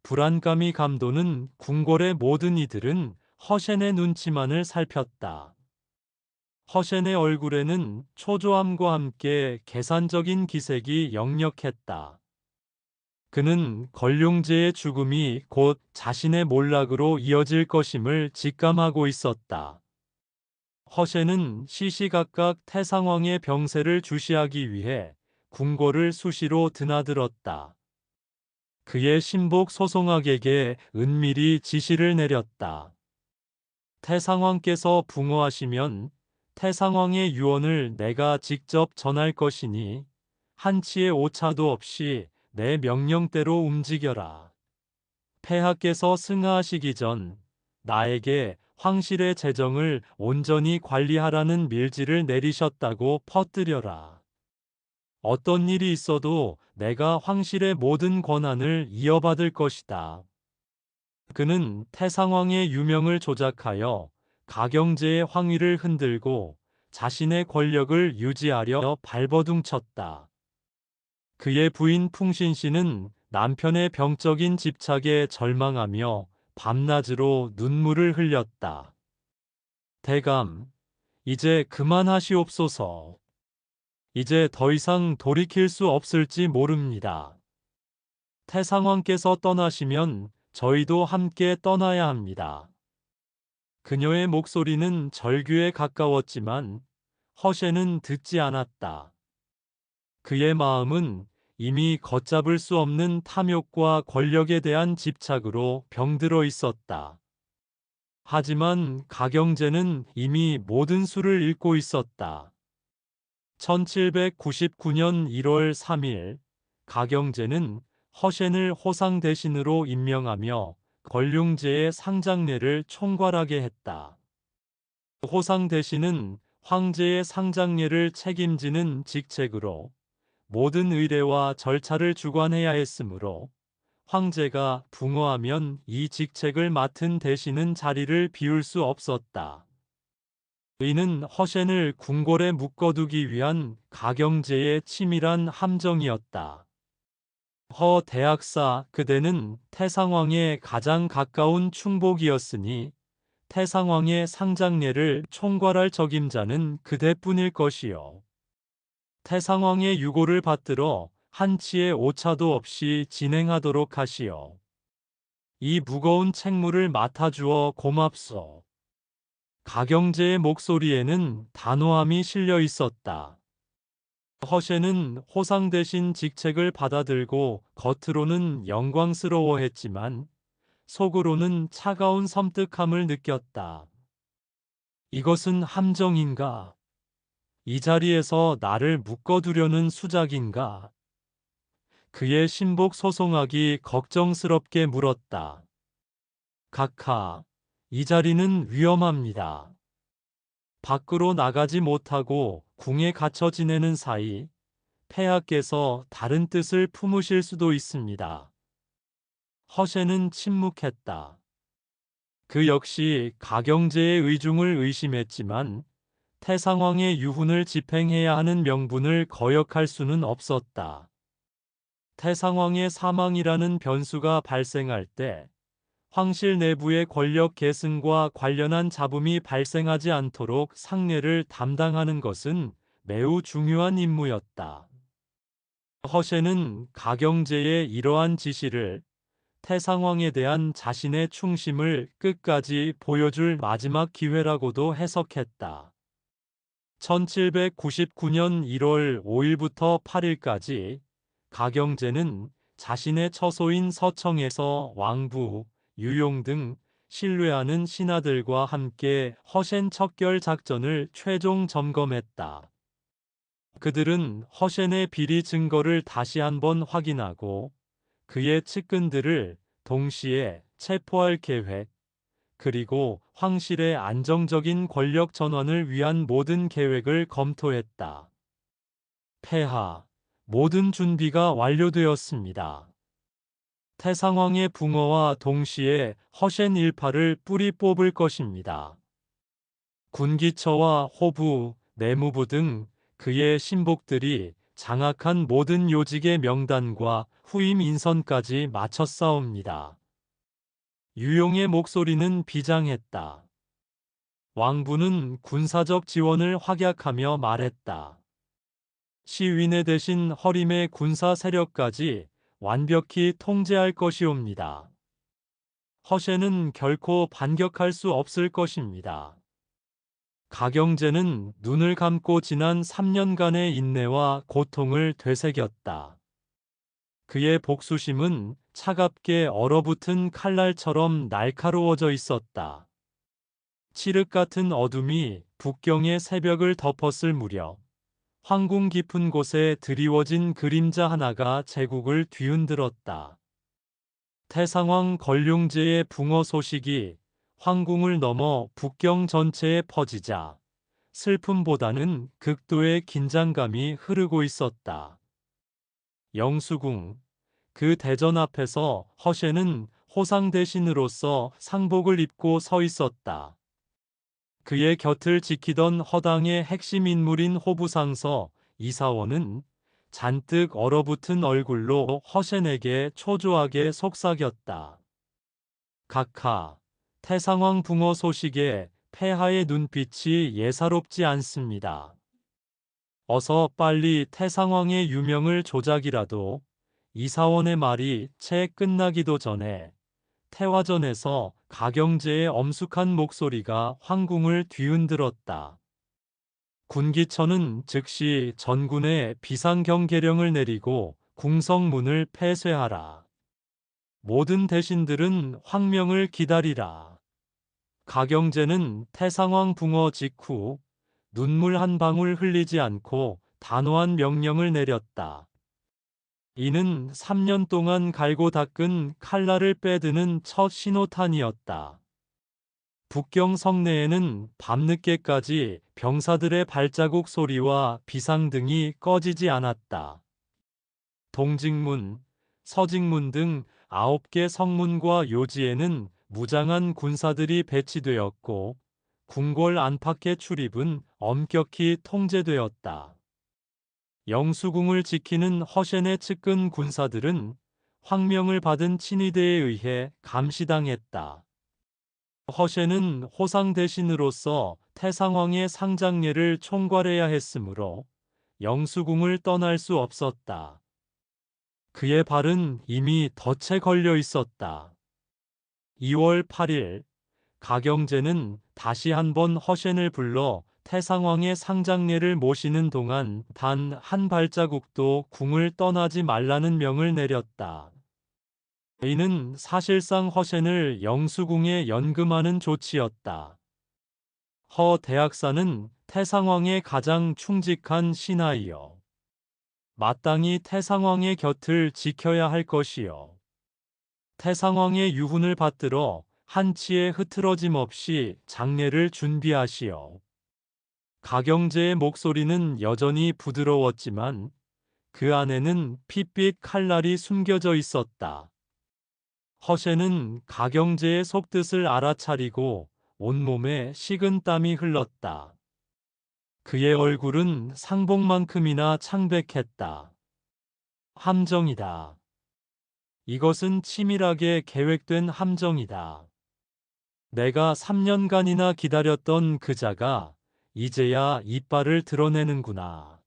불안감이 감도는 궁궐의 모든 이들은 허센의 눈치만을 살폈다. 허센의 얼굴에는 초조함과 함께 계산적인 기색이 역력했다. 그는 권룡제의 죽음이 곧 자신의 몰락으로 이어질 것임을 직감하고 있었다. 허센은 시시각각 태상왕의 병세를 주시하기 위해 궁궐을 수시로 드나들었다. 그의 신복 소송학에게 은밀히 지시를 내렸다. 태상왕께서 붕어하시면 태상왕의 유언을 내가 직접 전할 것이니 한치의 오차도 없이 내 명령대로 움직여라. 폐하께서 승하하시기 전 나에게 황실의 재정을 온전히 관리하라는 밀지를 내리셨다고 퍼뜨려라. 어떤 일이 있어도 내가 황실의 모든 권한을 이어받을 것이다. 그는 태상왕의 유명을 조작하여 가경제의 황위를 흔들고 자신의 권력을 유지하려 발버둥쳤다. 그의 부인 풍신씨는 남편의 병적인 집착에 절망하며 밤낮으로 눈물을 흘렸다. 대감, 이제 그만하시옵소서. 이제 더 이상 돌이킬 수 없을지 모릅니다. 태상왕께서 떠나시면 저희도 함께 떠나야 합니다. 그녀의 목소리는 절규에 가까웠지만 허센은 듣지 않았다. 그의 마음은 이미 걷잡을 수 없는 탐욕과 권력에 대한 집착으로 병들어 있었다. 하지만 가경제는 이미 모든 수를 읽고 있었다. 1799년 1월 3일 가경제는 허센을 호상 대신으로 임명하며 권룡제의 상장례를 총괄하게 했다. 호상 대신은 황제의 상장례를 책임지는 직책으로 모든 의례와 절차를 주관해야 했으므로 황제가 붕어하면 이 직책을 맡은 대신은 자리를 비울 수 없었다. 이는 허센을 궁궐에 묶어두기 위한 가경제의 치밀한 함정이었다. 허 대학사, 그대는 태상왕의 가장 가까운 충복이었으니 태상왕의 상장례를 총괄할 적임자는 그대뿐일 것이요. 태상왕의 유고를 받들어 한치의 오차도 없이 진행하도록 하시오. 이 무거운 책무를 맡아주어 고맙소. 가경제의 목소리에는 단호함이 실려 있었다. 허센은 호상 대신 직책을 받아들고 겉으로는 영광스러워했지만 속으로는 차가운 섬뜩함을 느꼈다. 이것은 함정인가? 이 자리에서 나를 묶어두려는 수작인가? 그의 신복 소송학이 걱정스럽게 물었다. 각하, 이 자리는 위험합니다. 밖으로 나가지 못하고 궁에 갇혀 지내는 사이 폐하께서 다른 뜻을 품으실 수도 있습니다. 허센은 침묵했다. 그 역시 가경제의 의중을 의심했지만 태상왕의 유훈을 집행해야 하는 명분을 거역할 수는 없었다. 태상왕의 사망이라는 변수가 발생할 때 황실 내부의 권력 계승과 관련한 잡음이 발생하지 않도록 상례를 담당하는 것은 매우 중요한 임무였다. 허센은 가경제의 이러한 지시를 태상왕에 대한 자신의 충심을 끝까지 보여줄 마지막 기회라고도 해석했다. 1799년 1월 5일부터 8일까지 가경제는 자신의 처소인 서청에서 왕부, 유용 등 신뢰하는 신하들과 함께 허센 척결 작전을 최종 점검했다. 그들은 허센의 비리 증거를 다시 한번 확인하고 그의 측근들을 동시에 체포할 계획, 그리고 황실의 안정적인 권력 전환을 위한 모든 계획을 검토했다. 폐하, 모든 준비가 완료되었습니다. 태상왕의 붕어와 동시에 허셴 일파를 뿌리 뽑을 것입니다. 군기처와 호부, 내무부 등 그의 신복들이 장악한 모든 요직의 명단과 후임 인선까지 마쳤사옵니다. 유용의 목소리는 비장했다. 왕부는 군사적 지원을 확약하며 말했다. 시윈에 대신 허림의 군사 세력까지 완벽히 통제할 것이옵니다. 허셰는 결코 반격할 수 없을 것입니다. 가경제는 눈을 감고 지난 3년간의 인내와 고통을 되새겼다. 그의 복수심은 차갑게 얼어붙은 칼날처럼 날카로워져 있었다. 칠흑 같은 어둠이 북경의 새벽을 덮었을 무렵 황궁 깊은 곳에 드리워진 그림자 하나가 제국을 뒤흔들었다. 태상왕 걸룡제의 붕어 소식이 황궁을 넘어 북경 전체에 퍼지자 슬픔보다는 극도의 긴장감이 흐르고 있었다. 영수궁, 그 대전 앞에서 허셰는 호상 대신으로서 상복을 입고 서 있었다. 그의 곁을 지키던 허당의 핵심 인물인 호부상서 이사원은 잔뜩 얼어붙은 얼굴로 허셴에게 초조하게 속삭였다. 각하, 태상왕 붕어 소식에 폐하의 눈빛이 예사롭지 않습니다. 어서 빨리 태상왕의 유명을 조작이라도. 이사원의 말이 채 끝나기도 전에 태화전에서 가경제의 엄숙한 목소리가 황궁을 뒤흔들었다. 군기처는 즉시 전군에 비상경계령을 내리고 궁성문을 폐쇄하라. 모든 대신들은 황명을 기다리라. 가경제는 태상왕 붕어 직후 눈물 한 방울 흘리지 않고 단호한 명령을 내렸다. 이는 3년 동안 갈고 닦은 칼날을 빼드는 첫 신호탄이었다. 북경 성내에는 밤늦게까지 병사들의 발자국 소리와 비상등이 꺼지지 않았다. 동직문, 서직문 등 9개 성문과 요지에는 무장한 군사들이 배치되었고 궁궐 안팎의 출입은 엄격히 통제되었다. 영수궁을 지키는 허셴의 측근 군사들은 황명을 받은 친위대에 의해 감시당했다. 허셴은 호상 대신으로서 태상왕의 상장례를 총괄해야 했으므로 영수궁을 떠날 수 없었다. 그의 발은 이미 덫에 걸려 있었다. 2월 8일 가경제는 다시 한번 허셴을 불러 태상왕의 상장례를 모시는 동안 단 한 발자국도 궁을 떠나지 말라는 명을 내렸다. 이는 사실상 허셴을 영수궁에 연금하는 조치였다. 허 대학사는 태상왕의 가장 충직한 신하이요. 마땅히 태상왕의 곁을 지켜야 할 것이요. 태상왕의 유훈을 받들어 한치의 흐트러짐 없이 장례를 준비하시오. 가경제의 목소리는 여전히 부드러웠지만 그 안에는 핏빛 칼날이 숨겨져 있었다. 허셴은 가경제의 속뜻을 알아차리고 온몸에 식은 땀이 흘렀다. 그의 얼굴은 상복만큼이나 창백했다. 함정이다. 이것은 치밀하게 계획된 함정이다. 내가 3년간이나 기다렸던 그자가 이제야 이빨을 드러내는구나.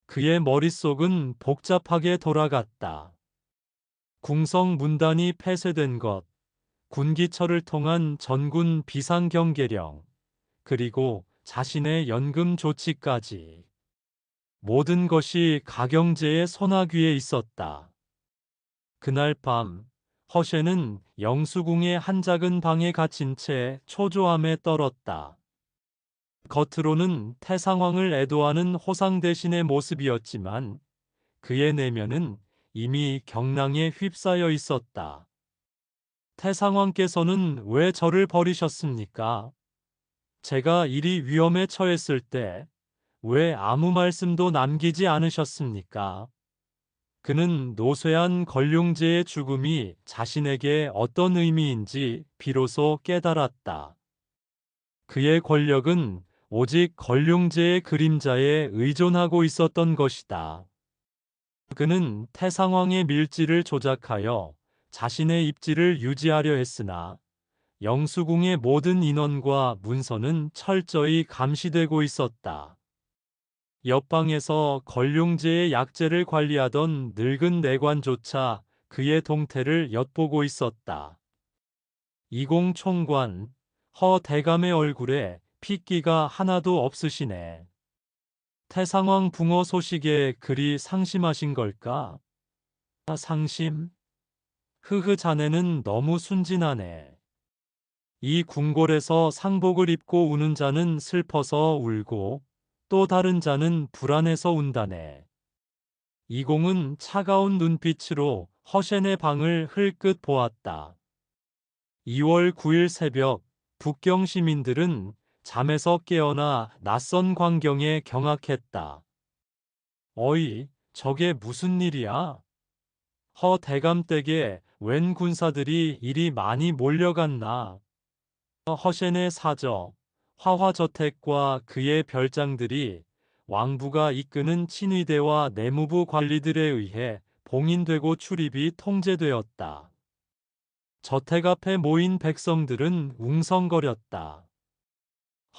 그의 머릿속은 복잡하게 돌아갔다. 궁성 문단이 폐쇄된 것, 군기처를 통한 전군 비상경계령, 그리고 자신의 연금 조치까지. 모든 것이 가경제의 소나귀에 있었다. 그날 밤, 허셴은 영수궁의 한 작은 방에 갇힌 채 초조함에 떨었다. 겉으로는 태상왕을 애도하는 호상 대신의 모습이었지만 그의 내면은 이미 경랑에 휩싸여 있었다. 태상왕께서는 왜 저를 버리셨습니까? 제가 이리 위험에 처했을 때 왜 아무 말씀도 남기지 않으셨습니까? 그는 노쇠한 걸륭제의 죽음이 자신에게 어떤 의미인지 비로소 깨달았다. 그의 권력은 오직 걸륭제의 그림자에 의존하고 있었던 것이다. 그는 태상왕의 밀지를 조작하여 자신의 입지를 유지하려 했으나 영수궁의 모든 인원과 문서는 철저히 감시되고 있었다. 옆방에서 걸륭제의 약재를 관리하던 늙은 내관조차 그의 동태를 엿보고 있었다. 이공 총관, 허 대감의 얼굴에 핏기가 하나도 없으시네. 태상왕 붕어 소식에 그리 상심하신 걸까? 상심? 흐흐, 자네는 너무 순진하네. 이 궁궐에서 상복을 입고 우는 자는 슬퍼서 울고 또 다른 자는 불안해서 운다네. 이공은 차가운 눈빛으로 허센의 방을 흘끗 보았다. 2월 9일 새벽, 북경 시민들은 잠에서 깨어나 낯선 광경에 경악했다. 어이, 저게 무슨 일이야? 허 대감댁에 웬 군사들이 이리 많이 몰려갔나? 허센의 사저, 화화저택과 그의 별장들이 왕부가 이끄는 친위대와 내무부 관리들에 의해 봉인되고 출입이 통제되었다. 저택 앞에 모인 백성들은 웅성거렸다.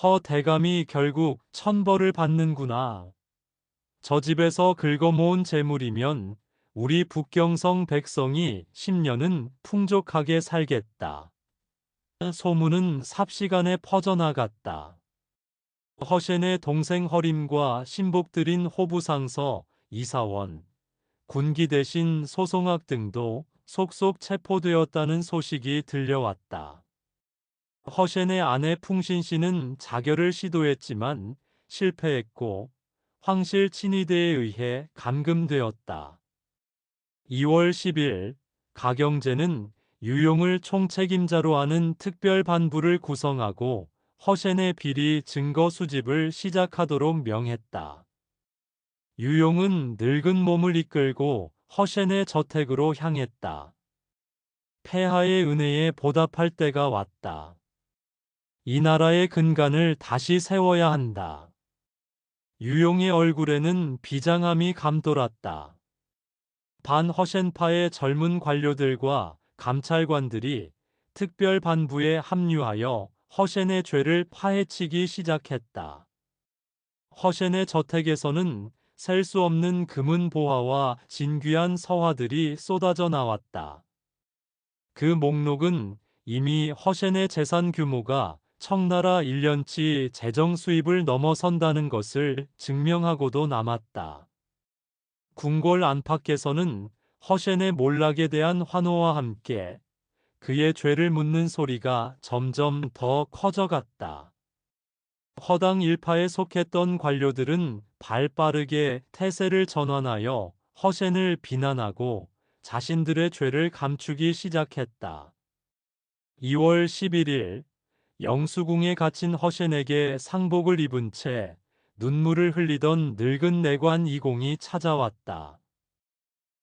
허 대감이 결국 천벌을 받는구나. 저 집에서 긁어모은 재물이면 우리 북경성 백성이 10년은 풍족하게 살겠다. 소문은 삽시간에 퍼져나갔다. 허센의 동생 허림과 신복들인 호부상서, 이사원, 군기 대신 소송악 등도 속속 체포되었다는 소식이 들려왔다. 허센의 아내 풍신씨는 자결을 시도했지만 실패했고 황실 친위대에 의해 감금되었다. 2월 10일 가경제는 유용을 총책임자로 하는 특별반부를 구성하고 허센의 비리 증거 수집을 시작하도록 명했다. 유용은 늙은 몸을 이끌고 허센의 저택으로 향했다. 폐하의 은혜에 보답할 때가 왔다. 이 나라의 근간을 다시 세워야 한다. 유용의 얼굴에는 비장함이 감돌았다. 반허센파의 젊은 관료들과 감찰관들이 특별반부에 합류하여 허센의 죄를 파헤치기 시작했다. 허센의 저택에서는 셀 수 없는 금은 보화와 진귀한 서화들이 쏟아져 나왔다. 그 목록은 이미 허센의 재산 규모가 청나라 1년치 재정 수입을 넘어선다는 것을 증명하고도 남았다. 궁궐 안팎에서는 허센의 몰락에 대한 환호와 함께 그의 죄를 묻는 소리가 점점 더 커져갔다. 허당 일파에 속했던 관료들은 발빠르게 태세를 전환하여 허센을 비난하고 자신들의 죄를 감추기 시작했다. 2월 11일 영수궁에 갇힌 허센에게 상복을 입은 채 눈물을 흘리던 늙은 내관 이공이 찾아왔다.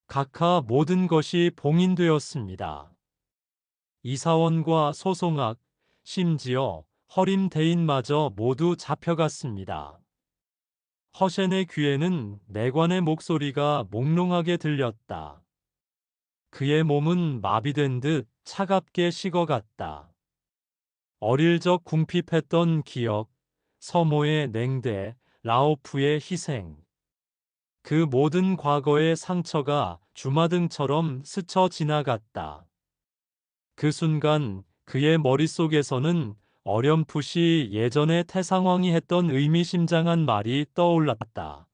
각하 모든 것이 봉인되었습니다. 이사원과 소송악, 심지어 허림 대인마저 모두 잡혀갔습니다. 허센의 귀에는 내관의 목소리가 몽롱하게 들렸다. 그의 몸은 마비된 듯 차갑게 식어갔다. 어릴 적 궁핍했던 기억, 서모의 냉대, 라오프의 희생. 그 모든 과거의 상처가 주마등처럼 스쳐 지나갔다. 그 순간 그의 머릿속에서는 어렴풋이 예전에 태상왕이 했던 의미심장한 말이 떠올랐다.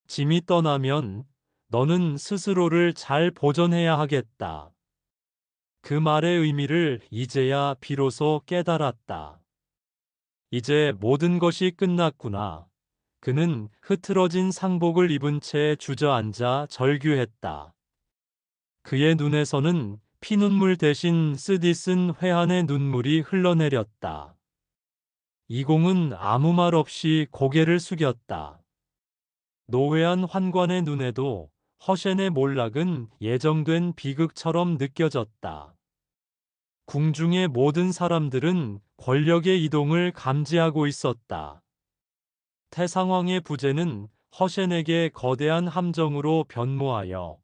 짐이 떠나면 너는 스스로를 잘 보존해야 하겠다. 그 말의 의미를 이제야 비로소 깨달았다. 이제 모든 것이 끝났구나. 그는 흐트러진 상복을 입은 채 주저앉아 절규했다. 그의 눈에서는 피눈물 대신 쓰디쓴 회한의 눈물이 흘러내렸다. 이공은 아무 말 없이 고개를 숙였다. 노회한 환관의 눈에도 허센의 몰락은 예정된 비극처럼 느껴졌다. 궁중의 모든 사람들은 권력의 이동을 감지하고 있었다. 태상왕의 부재는 허센에게 거대한 함정으로 변모하여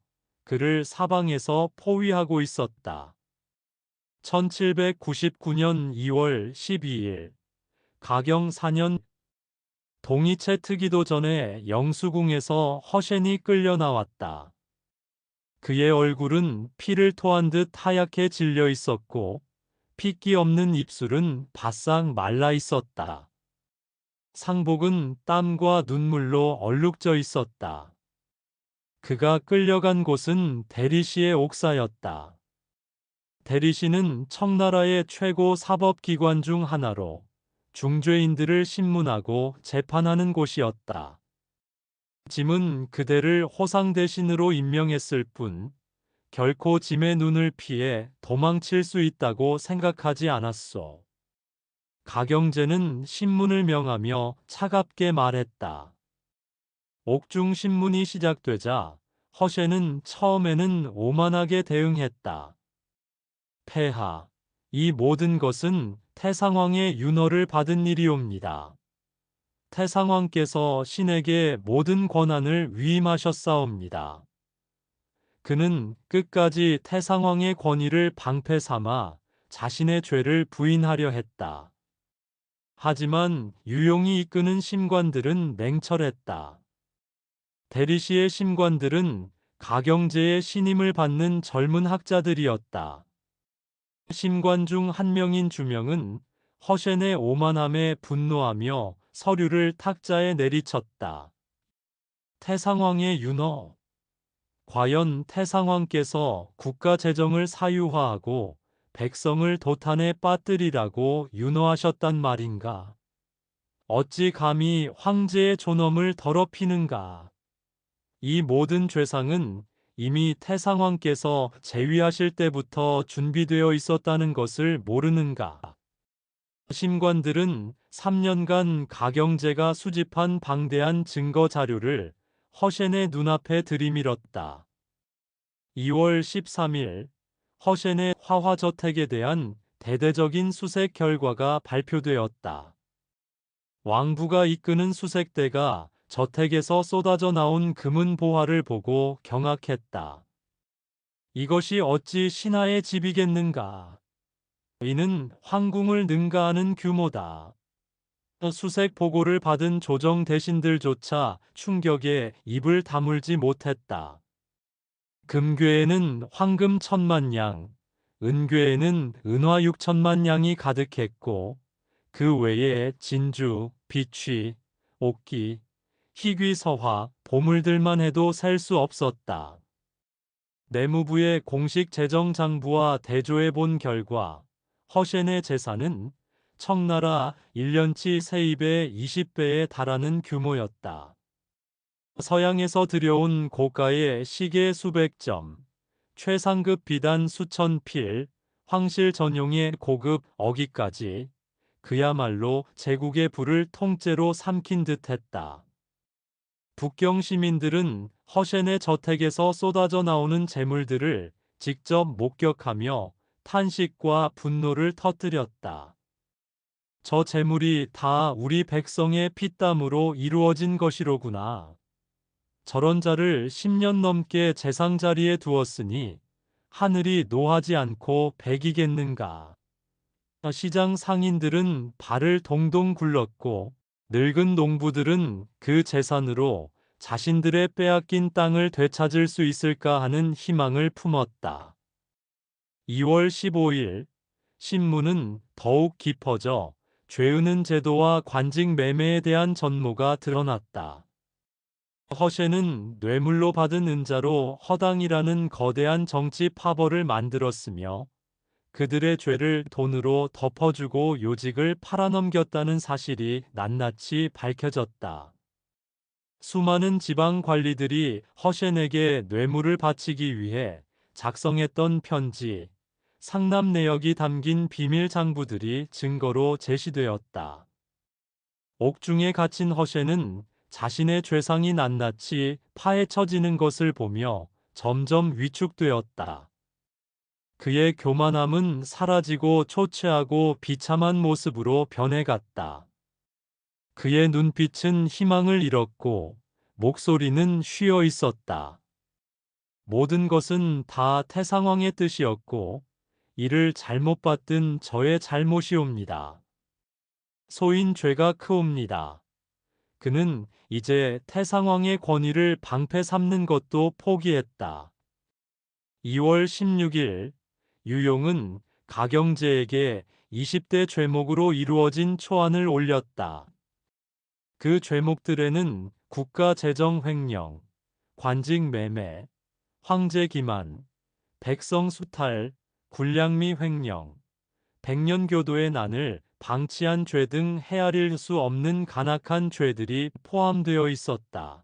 그를 사방에서 포위하고 있었다. 1799년 2월 12일, 가경 4년, 동이체 특이도 전에 영수궁에서 허센이 끌려 나왔다. 그의 얼굴은 피를 토한 듯 하얗게 질려 있었고 핏기 없는 입술은 바싹 말라 있었다. 상복은 땀과 눈물로 얼룩져 있었다. 그가 끌려간 곳은 대리시의 옥사였다. 대리시는 청나라의 최고 사법기관 중 하나로 중죄인들을 신문하고 재판하는 곳이었다. 짐은 그대를 호상 대신으로 임명했을 뿐 결코 짐의 눈을 피해 도망칠 수 있다고 생각하지 않았소. 가경제는 신문을 명하며 차갑게 말했다. 옥중 신문이 시작되자 허센은 처음에는 오만하게 대응했다. 폐하, 이 모든 것은 태상왕의 윤허를 받은 일이옵니다. 태상왕께서 신에게 모든 권한을 위임하셨사옵니다. 그는 끝까지 태상왕의 권위를 방패 삼아 자신의 죄를 부인하려 했다. 하지만 유용이 이끄는 심관들은 냉철했다. 대리시의 심관들은 가경제의 신임을 받는 젊은 학자들이었다. 심관 중 한 명인 주명은 허센의 오만함에 분노하며 서류를 탁자에 내리쳤다. 태상왕의 윤허. 과연 태상왕께서 국가 재정을 사유화하고 백성을 도탄에 빠뜨리라고 윤허하셨단 말인가? 어찌 감히 황제의 존엄을 더럽히는가? 이 모든 죄상은 이미 태상왕께서 재위하실 때부터 준비되어 있었다는 것을 모르는가? 심관들은 3년간 가경제가 수집한 방대한 증거 자료를 허센의 눈앞에 들이밀었다. 2월 13일, 허센의 화화저택에 대한 대대적인 수색 결과가 발표되었다. 왕부가 이끄는 수색대가 저택에서 쏟아져 나온 금은 보화를 보고 경악했다. 이것이 어찌 신하의 집이겠는가? 이는 황궁을 능가하는 규모다. 수색 보고를 받은 조정 대신들조차 충격에 입을 다물지 못했다. 금괴에는 황금 1,000만 양, 은괴에는 은화 6천만 양이 가득했고 그 외에 진주, 비취, 옥기, 희귀 서화, 보물들만 해도 셀 수 없었다. 내무부의 공식 재정장부와 대조해 본 결과 허센의 재산은 청나라 1년치 세입의 20배에 달하는 규모였다. 서양에서 들여온 고가의 시계 수백 점, 최상급 비단 수천 필, 황실 전용의 고급 어기까지 그야말로 제국의 부를 통째로 삼킨 듯했다. 북경 시민들은 허센의 저택에서 쏟아져 나오는 재물들을 직접 목격하며 탄식과 분노를 터뜨렸다. 저 재물이 다 우리 백성의 피땀으로 이루어진 것이로구나. 저런 자를 10년 넘게 재상 자리에 두었으니 하늘이 노하지 않고 배기겠는가. 시장 상인들은 발을 동동 굴렀고 늙은 농부들은 그 재산으로 자신들의 빼앗긴 땅을 되찾을 수 있을까 하는 희망을 품었다. 2월 15일, 신문은 더욱 깊어져 죄은은 제도와 관직 매매에 대한 전모가 드러났다. 허센은 뇌물로 받은 은자로 허당이라는 거대한 정치 파벌을 만들었으며 그들의 죄를 돈으로 덮어주고 요직을 팔아넘겼다는 사실이 낱낱이 밝혀졌다. 수많은 지방 관리들이 허센에게 뇌물을 바치기 위해 작성했던 편지, 상납 내역이 담긴 비밀 장부들이 증거로 제시되었다. 옥중에 갇힌 허셰는 자신의 죄상이 낱낱이 파헤쳐지는 것을 보며 점점 위축되었다. 그의 교만함은 사라지고 초췌하고 비참한 모습으로 변해갔다. 그의 눈빛은 희망을 잃었고 목소리는 쉬어 있었다. 모든 것은 다 태상왕의 뜻이었고 이를 잘못 받든 저의 잘못이옵니다. 소인 죄가 크옵니다. 그는 이제 태상왕의 권위를 방패 삼는 것도 포기했다. 2월 16일 유용은 가경제에게 20대 죄목으로 이루어진 초안을 올렸다. 그 죄목들에는 국가재정 횡령, 관직 매매, 황제 기만, 백성 수탈, 군량미 횡령, 백년교도의 난을 방치한 죄 등 헤아릴 수 없는 간악한 죄들이 포함되어 있었다.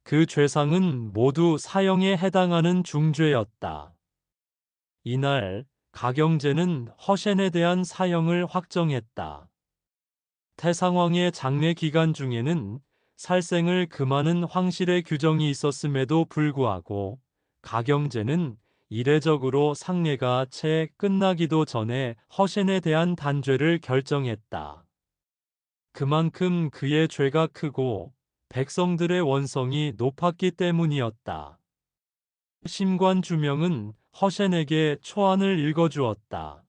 그 죄상은 모두 사형에 해당하는 중죄였다. 이날 가경제는 허센에 대한 사형을 확정했다. 태상왕의 장례 기간 중에는 살생을 금하는 황실의 규정이 있었음에도 불구하고 가경제는 이례적으로 상례가 채 끝나기도 전에 허센에 대한 단죄를 결정했다. 그만큼 그의 죄가 크고 백성들의 원성이 높았기 때문이었다. 심관 주명은 허센에게 초안을 읽어주었다.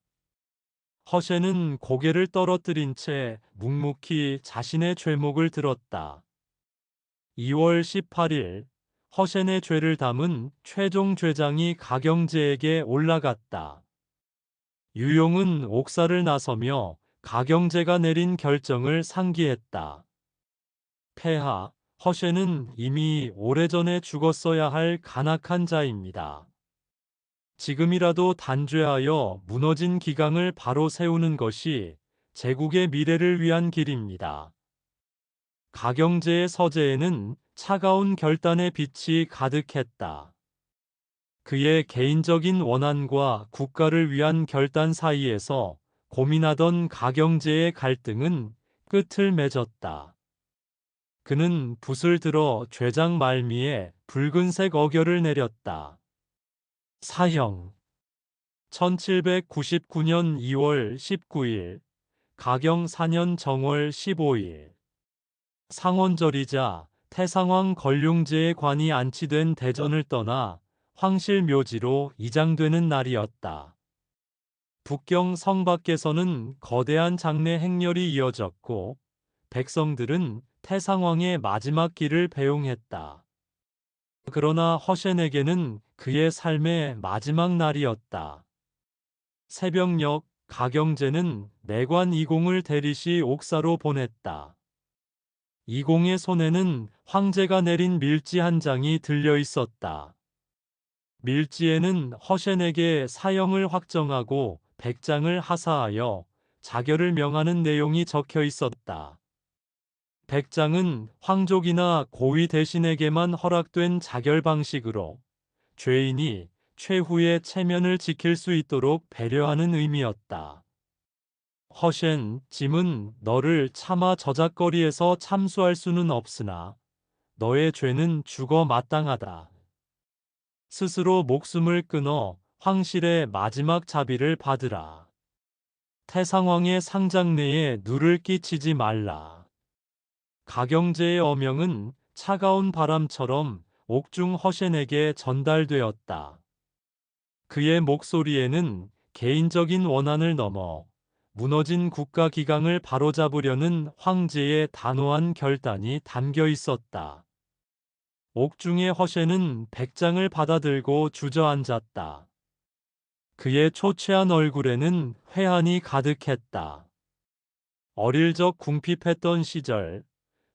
허센은 고개를 떨어뜨린 채 묵묵히 자신의 죄목을 들었다. 2월 18일 허센의 죄를 담은 최종 죄장이 가경제에게 올라갔다. 유용은 옥사를 나서며 가경제가 내린 결정을 상기했다. 폐하, 허센은 이미 오래전에 죽었어야 할 간악한 자입니다. 지금이라도 단죄하여 무너진 기강을 바로 세우는 것이 제국의 미래를 위한 길입니다. 가경제의 서재에는 차가운 결단의 빛이 가득했다. 그의 개인적인 원한과 국가를 위한 결단 사이에서 고민하던 가경제의 갈등은 끝을 맺었다. 그는 붓을 들어 죄장 말미에 붉은색 어결을 내렸다. 사형 1799년 2월 19일 가경 4년 정월 15일 상원절이자 태상왕 건륭제의 관이 안치된 대전을 떠나 황실 묘지로 이장되는 날이었다. 북경 성 밖에서는 거대한 장례 행렬이 이어졌고 백성들은 태상왕의 마지막 길을 배웅했다. 그러나 허센에게는 그의 삶의 마지막 날이었다. 새벽녘 가경제는 내관 이공을 대리시 옥사로 보냈다. 이공의 손에는 황제가 내린 밀지 한 장이 들려 있었다. 밀지에는 허센에게 사형을 확정하고 백장을 하사하여 자결을 명하는 내용이 적혀 있었다. 백장은 황족이나 고위 대신에게만 허락된 자결 방식으로 죄인이 최후의 체면을 지킬 수 있도록 배려하는 의미였다. 허센, 짐은 너를 차마 저작거리에서 참수할 수는 없으나 너의 죄는 죽어 마땅하다. 스스로 목숨을 끊어 황실의 마지막 자비를 받으라. 태상왕의 상장내에 누를 끼치지 말라. 가경제의 어명은 차가운 바람처럼 옥중 허센에게 전달되었다. 그의 목소리에는 개인적인 원한을 넘어 무너진 국가 기강을 바로잡으려는 황제의 단호한 결단이 담겨 있었다. 옥중의 허센은 백장을 받아들고 주저앉았다. 그의 초췌한 얼굴에는 회한이 가득했다. 어릴 적 궁핍했던 시절,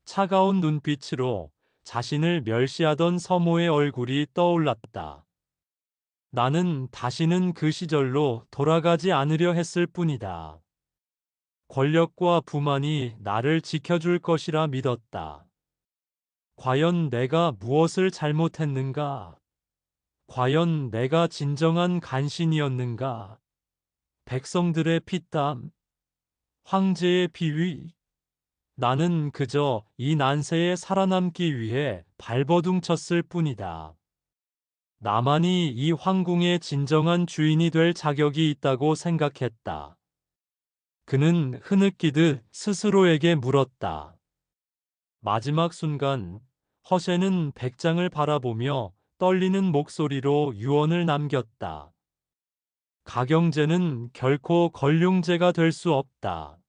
차가운 눈빛으로 자신을 멸시하던 서모의 얼굴이 떠올랐다. 나는 다시는 그 시절로 돌아가지 않으려 했을 뿐이다. 권력과 부만이 나를 지켜줄 것이라 믿었다. 과연 내가 무엇을 잘못했는가? 과연 내가 진정한 간신이었는가? 백성들의 피땀, 황제의 비위, 나는 그저 이 난세에 살아남기 위해 발버둥 쳤을 뿐이다. 나만이 이 황궁의 진정한 주인이 될 자격이 있다고 생각했다. 그는 흐느끼듯 스스로에게 물었다. 마지막 순간 허세는 백장을 바라보며 떨리는 목소리로 유언을 남겼다. 가경제는 결코 걸륭제가 될 수 없다.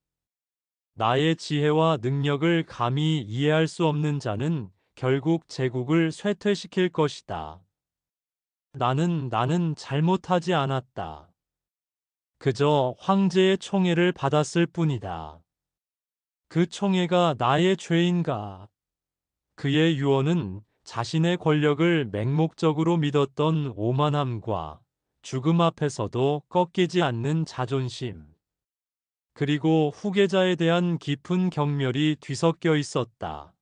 나의 지혜와 능력을 감히 이해할 수 없는 자는 결국 제국을 쇠퇴시킬 것이다. 나는 잘못하지 않았다. 그저 황제의 총애를 받았을 뿐이다. 그 총애가 나의 죄인가? 그의 유언은 자신의 권력을 맹목적으로 믿었던 오만함과 죽음 앞에서도 꺾이지 않는 자존심, 그리고 후계자에 대한 깊은 경멸이 뒤섞여 있었다.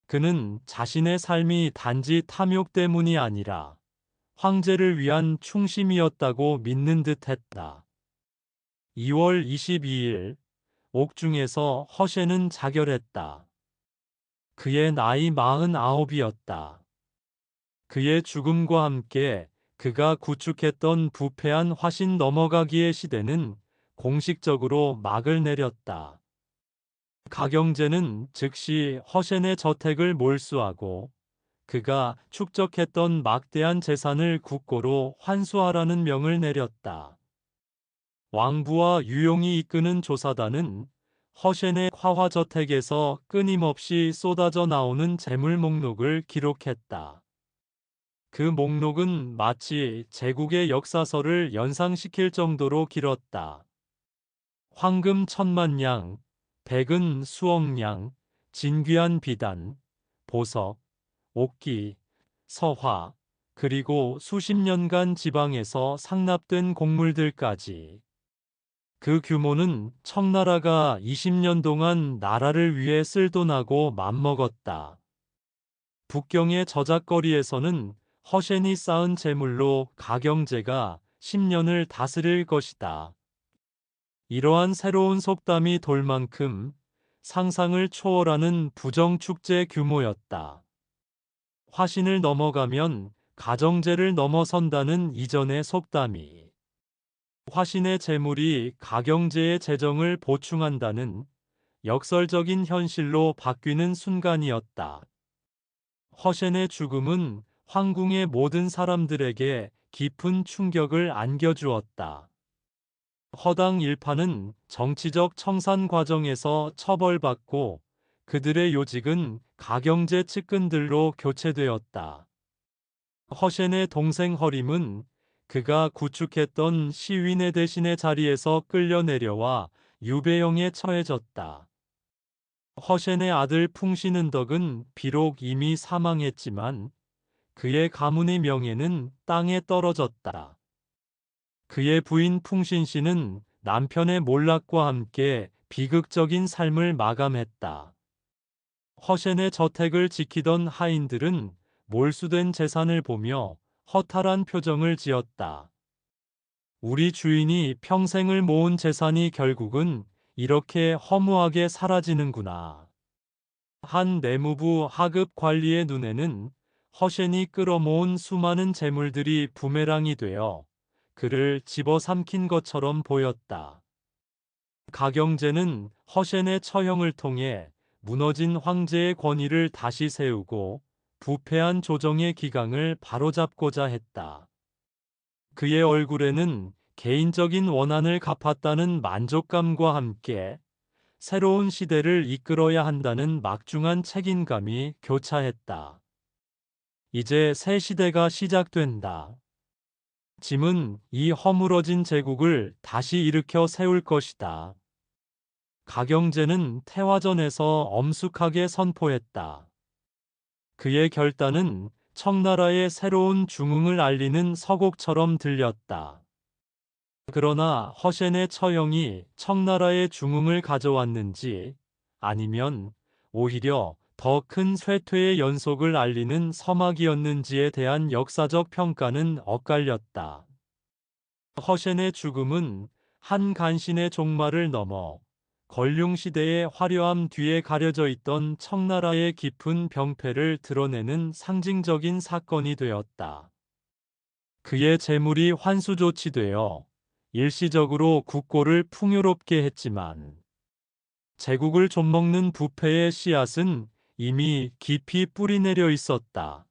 그는 자신의 삶이 단지 탐욕 때문이 아니라 황제를 위한 충심이었다고 믿는 듯 했다. 2월 22일, 옥중에서 허셰는 자결했다. 그의 나이 49이었다. 그의 죽음과 함께 그가 구축했던 부패한 화신 넘어가기의 시대는 공식적으로 막을 내렸다. 가경제는 즉시 허센의 저택을 몰수하고 그가 축적했던 막대한 재산을 국고로 환수하라는 명을 내렸다. 왕부와 유용이 이끄는 조사단은 허센의 화화저택에서 끊임없이 쏟아져 나오는 재물 목록을 기록했다. 그 목록은 마치 제국의 역사서를 연상시킬 정도로 길었다. 황금 10,000냥, 백은 수억냥, 진귀한 비단, 보석, 옥기, 서화, 그리고 수십 년간 지방에서 상납된 곡물들까지. 그 규모는 청나라가 20년 동안 나라를 위해 쓸돈하고 맘먹었다. 북경의 저작거리에서는 허센이 쌓은 재물로 가경제가 10년을 다스릴 것이다. 이러한 새로운 속담이 돌 만큼 상상을 초월하는 부정축제 규모였다. 화신을 넘어가면 가정제를 넘어선다는 이전의 속담이 화신의 재물이 가경제의 재정을 보충한다는 역설적인 현실로 바뀌는 순간이었다. 허센의 죽음은 황궁의 모든 사람들에게 깊은 충격을 안겨주었다. 허당 일파는 정치적 청산 과정에서 처벌받고 그들의 요직은 가경제 측근들로 교체되었다. 허센의 동생 허림은 그가 구축했던 시윈의 대신의 자리에서 끌려 내려와 유배형에 처해졌다. 허센의 아들 풍신은덕은 비록 이미 사망했지만 그의 가문의 명예는 땅에 떨어졌다. 그의 부인 풍신씨는 남편의 몰락과 함께 비극적인 삶을 마감했다. 허센의 저택을 지키던 하인들은 몰수된 재산을 보며 허탈한 표정을 지었다. 우리 주인이 평생을 모은 재산이 결국은 이렇게 허무하게 사라지는구나. 한 내무부 하급 관리의 눈에는 허센이 끌어모은 수많은 재물들이 부메랑이 되어 그를 집어삼킨 것처럼 보였다. 가경제는 허센의 처형을 통해 무너진 황제의 권위를 다시 세우고 부패한 조정의 기강을 바로잡고자 했다. 그의 얼굴에는 개인적인 원한을 갚았다는 만족감과 함께 새로운 시대를 이끌어야 한다는 막중한 책임감이 교차했다. 이제 새 시대가 시작된다. 짐은 이 허물어진 제국을 다시 일으켜 세울 것이다. 가경제는 태화전에서 엄숙하게 선포했다. 그의 결단은 청나라의 새로운 중흥을 알리는 서곡처럼 들렸다. 그러나 허센의 처형이 청나라의 중흥을 가져왔는지 아니면 오히려 더 큰 쇠퇴의 연속을 알리는 서막이었는지에 대한 역사적 평가는 엇갈렸다. 허센의 죽음은 한 간신의 종말을 넘어 걸륭시대의 화려함 뒤에 가려져 있던 청나라의 깊은 병폐를 드러내는 상징적인 사건이 되었다. 그의 재물이 환수 조치되어 일시적으로 국고를 풍요롭게 했지만 제국을 좀먹는 부패의 씨앗은 이미 깊이 뿌리내려 있었다.